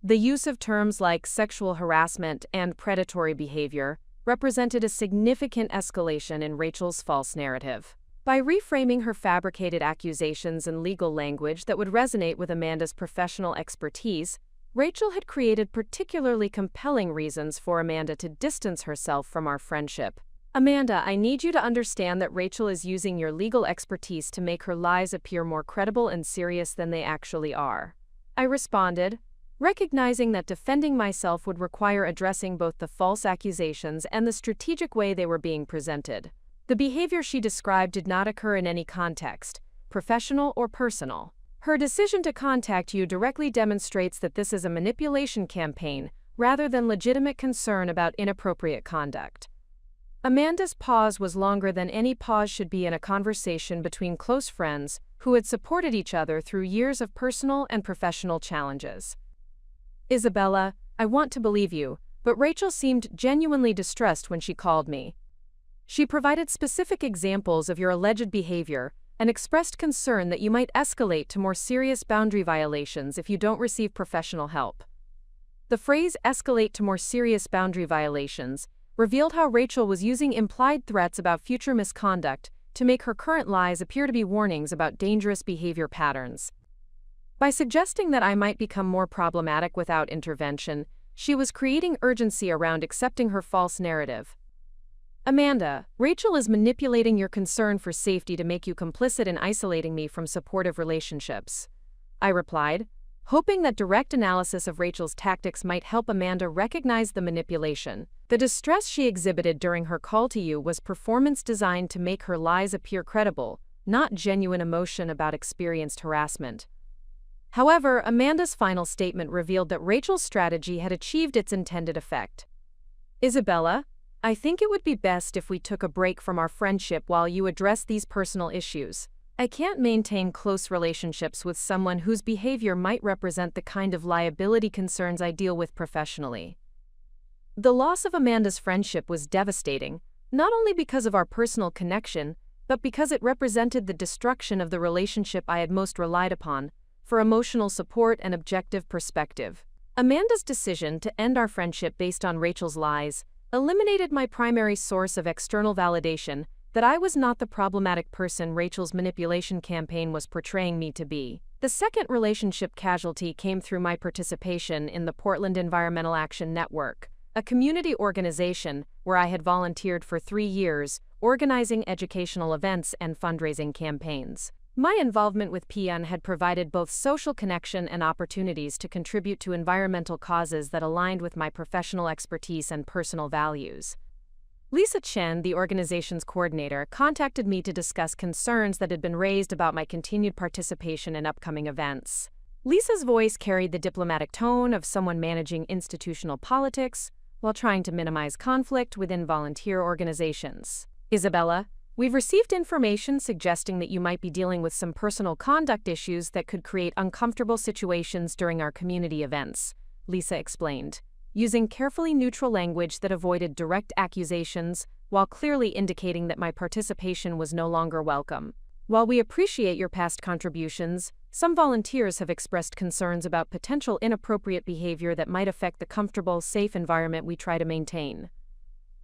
The use of terms like sexual harassment and predatory behavior represented a significant escalation in Rachel's false narrative. By reframing her fabricated accusations in legal language that would resonate with Amanda's professional expertise, Rachel had created particularly compelling reasons for Amanda to distance herself from our friendship. "Amanda, I need you to understand that Rachel is using your legal expertise to make her lies appear more credible and serious than they actually are," I responded, recognizing that defending myself would require addressing both the false accusations and the strategic way they were being presented. The behavior she described did not occur in any context, professional or personal. Her decision to contact you directly demonstrates that this is a manipulation campaign rather than legitimate concern about inappropriate conduct. Amanda's pause was longer than any pause should be in a conversation between close friends who had supported each other through years of personal and professional challenges. "Isabella, I want to believe you, but Rachel seemed genuinely distressed when she called me. She provided specific examples of your alleged behavior and expressed concern that you might escalate to more serious boundary violations if you don't receive professional help." The phrase "escalate to more serious boundary violations" revealed how Rachel was using implied threats about future misconduct to make her current lies appear to be warnings about dangerous behavior patterns. By suggesting that I might become more problematic without intervention, she was creating urgency around accepting her false narrative. "Amanda, Rachel is manipulating your concern for safety to make you complicit in isolating me from supportive relationships," I replied, hoping that direct analysis of Rachel's tactics might help Amanda recognize the manipulation. The distress she exhibited during her call to you was performance designed to make her lies appear credible, not genuine emotion about experienced harassment. However, Amanda's final statement revealed that Rachel's strategy had achieved its intended effect. "Isabella, I think it would be best if we took a break from our friendship while you address these personal issues. I can't maintain close relationships with someone whose behavior might represent the kind of liability concerns I deal with professionally." The loss of Amanda's friendship was devastating, not only because of our personal connection, but because it represented the destruction of the relationship I had most relied upon for emotional support and objective perspective. Amanda's decision to end our friendship based on Rachel's lies eliminated my primary source of external validation that I was not the problematic person Rachel's manipulation campaign was portraying me to be. The second relationship casualty came through my participation in the Portland Environmental Action Network, a community organization where I had volunteered for 3 years, organizing educational events and fundraising campaigns. My involvement with PN had provided both social connection and opportunities to contribute to environmental causes that aligned with my professional expertise and personal values. Lisa Chen, the organization's coordinator, contacted me to discuss concerns that had been raised about my continued participation in upcoming events. Lisa's voice carried the diplomatic tone of someone managing institutional politics while trying to minimize conflict within volunteer organizations. Isabella, we've received information suggesting that you might be dealing with some personal conduct issues that could create uncomfortable situations during our community events, Lisa explained, using carefully neutral language that avoided direct accusations while clearly indicating that my participation was no longer welcome. While we appreciate your past contributions, some volunteers have expressed concerns about potential inappropriate behavior that might affect the comfortable, safe environment we try to maintain.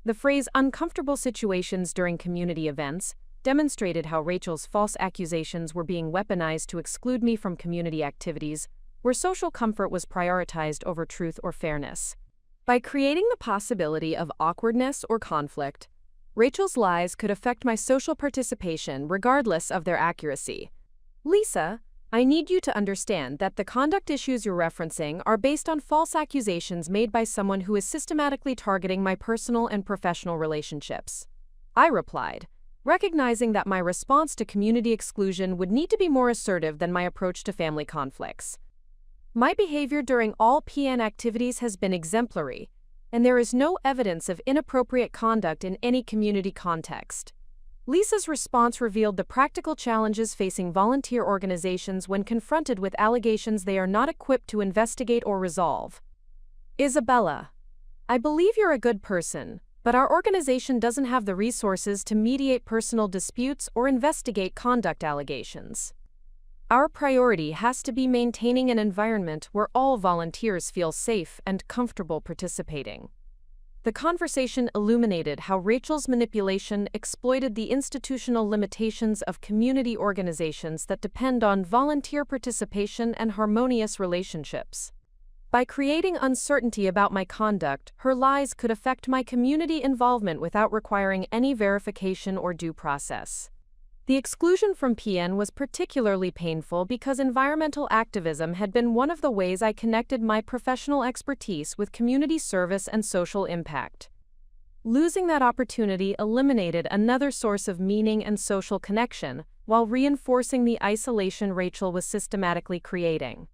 The phrase uncomfortable situations during community events demonstrated how Rachel's false accusations were being weaponized to exclude me from community activities where social comfort was prioritized over truth or fairness. By creating the possibility of awkwardness or conflict, Rachel's lies could affect my social participation regardless of their accuracy. Lisa, I need you to understand that the conduct issues you're referencing are based on false accusations made by someone who is systematically targeting my personal and professional relationships. I replied, recognizing that my response to community exclusion would need to be more assertive than my approach to family conflicts. My behavior during all PN activities has been exemplary, and there is no evidence of inappropriate conduct in any community context. Lisa's response revealed the practical challenges facing volunteer organizations when confronted with allegations they are not equipped to investigate or resolve. Isabella, I believe you're a good person, but our organization doesn't have the resources to mediate personal disputes or investigate conduct allegations. Our priority has to be maintaining an environment where all volunteers feel safe and comfortable participating. The conversation illuminated how Rachel's manipulation exploited the institutional limitations of community organizations that depend on volunteer participation and harmonious relationships. By creating uncertainty about my conduct, her lies could affect my community involvement without requiring any verification or due process. The exclusion from PN was particularly painful because environmental activism had been one of the ways I connected my professional expertise with community service and social impact. Losing that opportunity eliminated another source of meaning and social connection, while reinforcing the isolation Rachel was systematically creating.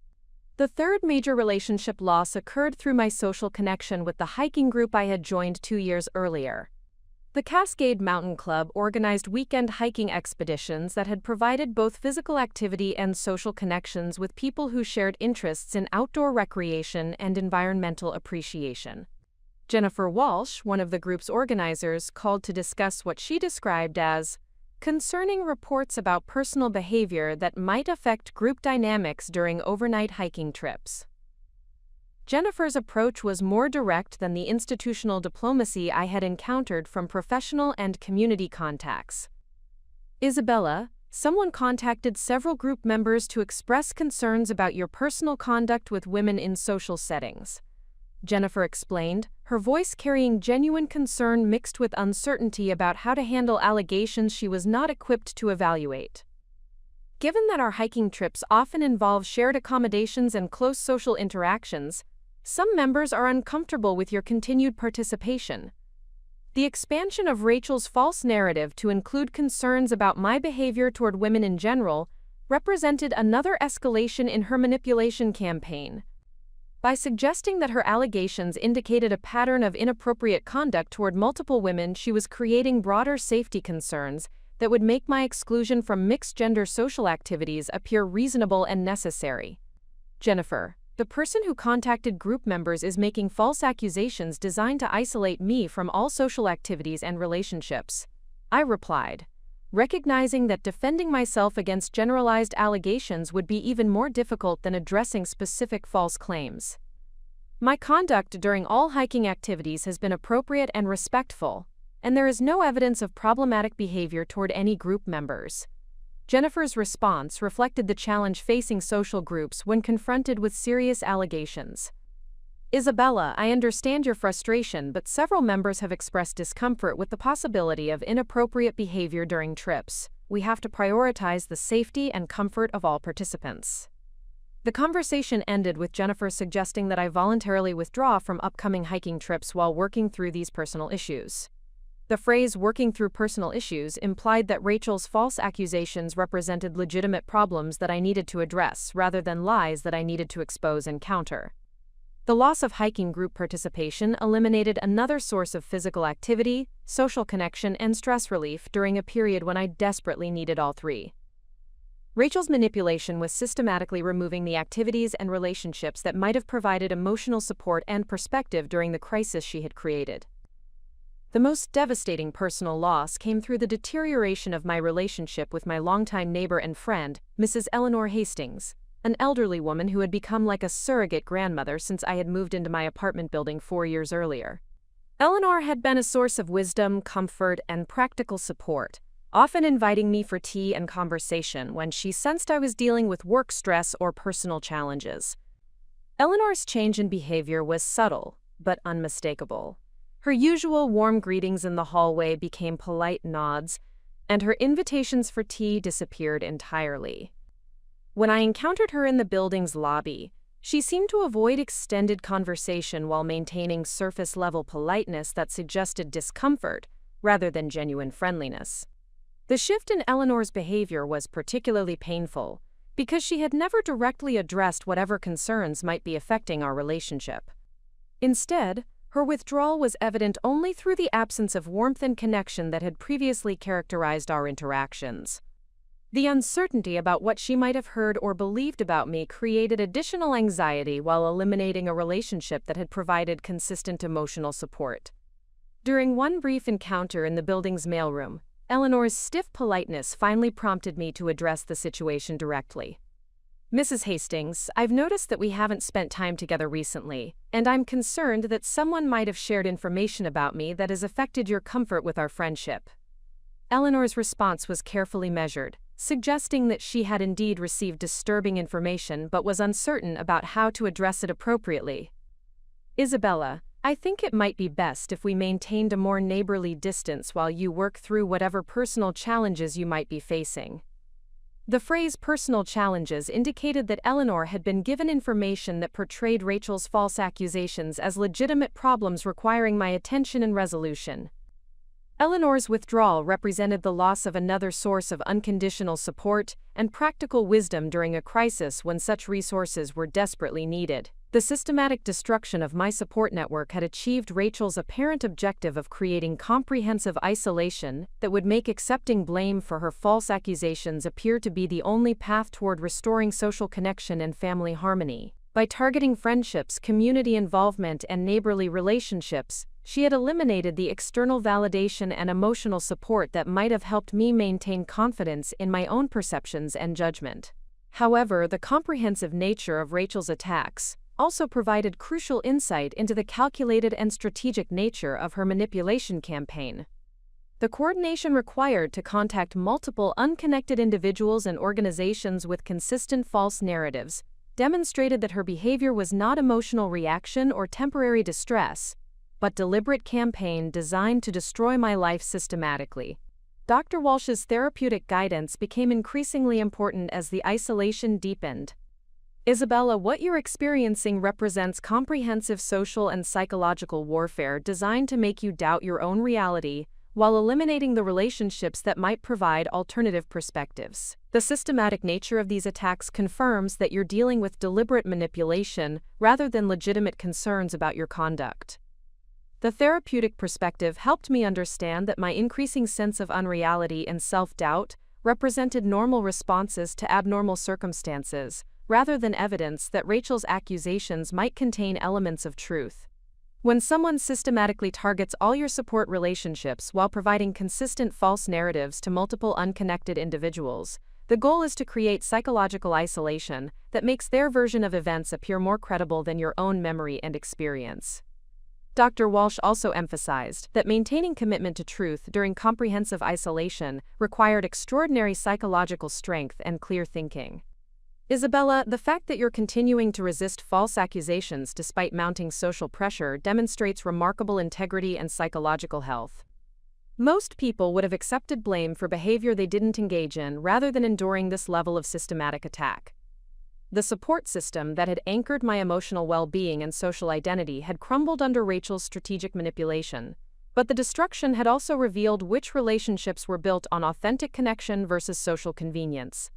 The third major relationship loss occurred through my social connection with the hiking group I had joined 2 years earlier. The Cascade Mountain Club organized weekend hiking expeditions that had provided both physical activity and social connections with people who shared interests in outdoor recreation and environmental appreciation. Jennifer Walsh, one of the group's organizers, called to discuss what she described as concerning reports about personal behavior that might affect group dynamics during overnight hiking trips. Jennifer's approach was more direct than the institutional diplomacy I had encountered from professional and community contacts. Isabella, someone contacted several group members to express concerns about your personal conduct with women in social settings. Jennifer explained, her voice carrying genuine concern mixed with uncertainty about how to handle allegations she was not equipped to evaluate. Given that our hiking trips often involve shared accommodations and close social interactions, some members are uncomfortable with your continued participation. The expansion of Rachel's false narrative to include concerns about my behavior toward women in general represented another escalation in her manipulation campaign. By suggesting that her allegations indicated a pattern of inappropriate conduct toward multiple women, she was creating broader safety concerns that would make my exclusion from mixed-gender social activities appear reasonable and necessary. Jennifer, the person who contacted group members is making false accusations designed to isolate me from all social activities and relationships. I replied, recognizing that defending myself against generalized allegations would be even more difficult than addressing specific false claims. My conduct during all hiking activities has been appropriate and respectful. and there is no evidence of problematic behavior toward any group members. Jennifer's response reflected the challenge facing social groups when confronted with serious allegations. Isabella, I understand your frustration, but several members have expressed discomfort with the possibility of inappropriate behavior during trips. We have to prioritize the safety and comfort of all participants. The conversation ended with Jennifer suggesting that I voluntarily withdraw from upcoming hiking trips while working through these personal issues. The phrase "working through personal issues" implied that Rachel's false accusations represented legitimate problems that I needed to address rather than lies that I needed to expose and counter. The loss of hiking group participation eliminated another source of physical activity, social connection, and stress relief during a period when I desperately needed all three. Rachel's manipulation was systematically removing the activities and relationships that might have provided emotional support and perspective during the crisis she had created. The most devastating personal loss came through the deterioration of my relationship with my longtime neighbor and friend, Mrs. Eleanor Hastings, an elderly woman who had become like a surrogate grandmother since I had moved into my apartment building 4 years earlier. Eleanor had been a source of wisdom, comfort, and practical support, often inviting me for tea and conversation when she sensed I was dealing with work stress or personal challenges. Eleanor's change in behavior was subtle, but unmistakable. Her usual warm greetings in the hallway became polite nods, and her invitations for tea disappeared entirely. When I encountered her in the building's lobby, she seemed to avoid extended conversation while maintaining surface-level politeness that suggested discomfort rather than genuine friendliness. The shift in Eleanor's behavior was particularly painful because she had never directly addressed whatever concerns might be affecting our relationship. Instead, her withdrawal was evident only through the absence of warmth and connection that had previously characterized our interactions. The uncertainty about what she might have heard or believed about me created additional anxiety while eliminating a relationship that had provided consistent emotional support. During one brief encounter in the building's mailroom, Eleanor's stiff politeness finally prompted me to address the situation directly. Mrs. Hastings, I've noticed that we haven't spent time together recently, and I'm concerned that someone might have shared information about me that has affected your comfort with our friendship. Eleanor's response was carefully measured, suggesting that she had indeed received disturbing information but was uncertain about how to address it appropriately. Isabella, I think it might be best if we maintained a more neighborly distance while you work through whatever personal challenges you might be facing. The phrase "personal challenges" indicated that Eleanor had been given information that portrayed Rachel's false accusations as legitimate problems requiring my attention and resolution. Eleanor's withdrawal represented the loss of another source of unconditional support and practical wisdom during a crisis when such resources were desperately needed. The systematic destruction of my support network had achieved Rachel's apparent objective of creating comprehensive isolation that would make accepting blame for her false accusations appear to be the only path toward restoring social connection and family harmony. By targeting friendships, community involvement, and neighborly relationships, she had eliminated the external validation and emotional support that might have helped me maintain confidence in my own perceptions and judgment. However, the comprehensive nature of Rachel's attacks also provided crucial insight into the calculated and strategic nature of her manipulation campaign. The coordination required to contact multiple unconnected individuals and organizations with consistent false narratives demonstrated that her behavior was not emotional reaction or temporary distress, but deliberate campaign designed to destroy my life systematically. Dr. Walsh's therapeutic guidance became increasingly important as the isolation deepened. Isabella, what you're experiencing represents comprehensive social and psychological warfare designed to make you doubt your own reality, while eliminating the relationships that might provide alternative perspectives. The systematic nature of these attacks confirms that you're dealing with deliberate manipulation rather than legitimate concerns about your conduct. The therapeutic perspective helped me understand that my increasing sense of unreality and self-doubt represented normal responses to abnormal circumstances, rather than evidence that Rachel's accusations might contain elements of truth. When someone systematically targets all your support relationships while providing consistent false narratives to multiple unconnected individuals, the goal is to create psychological isolation that makes their version of events appear more credible than your own memory and experience. Dr. Walsh also emphasized that maintaining commitment to truth during comprehensive isolation required extraordinary psychological strength and clear thinking. Isabella, the fact that you're continuing to resist false accusations despite mounting social pressure demonstrates remarkable integrity and psychological health. Most people would have accepted blame for behavior they didn't engage in rather than enduring this level of systematic attack. The support system that had anchored my emotional well-being and social identity had crumbled under Rachel's strategic manipulation, but the destruction had also revealed which relationships were built on authentic connection versus social convenience.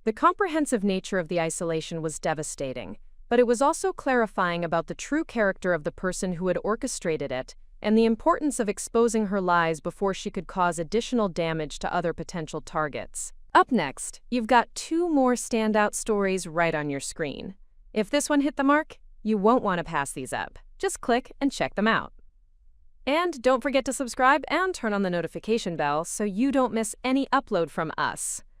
The comprehensive nature of the isolation was devastating, but it was also clarifying about the true character of the person who had orchestrated it and the importance of exposing her lies before she could cause additional damage to other potential targets. Up next, you've got 2 more standout stories right on your screen. If this one hit the mark, you won't want to pass these up. Just click and check them out. And don't forget to subscribe and turn on the notification bell so you don't miss any upload from us.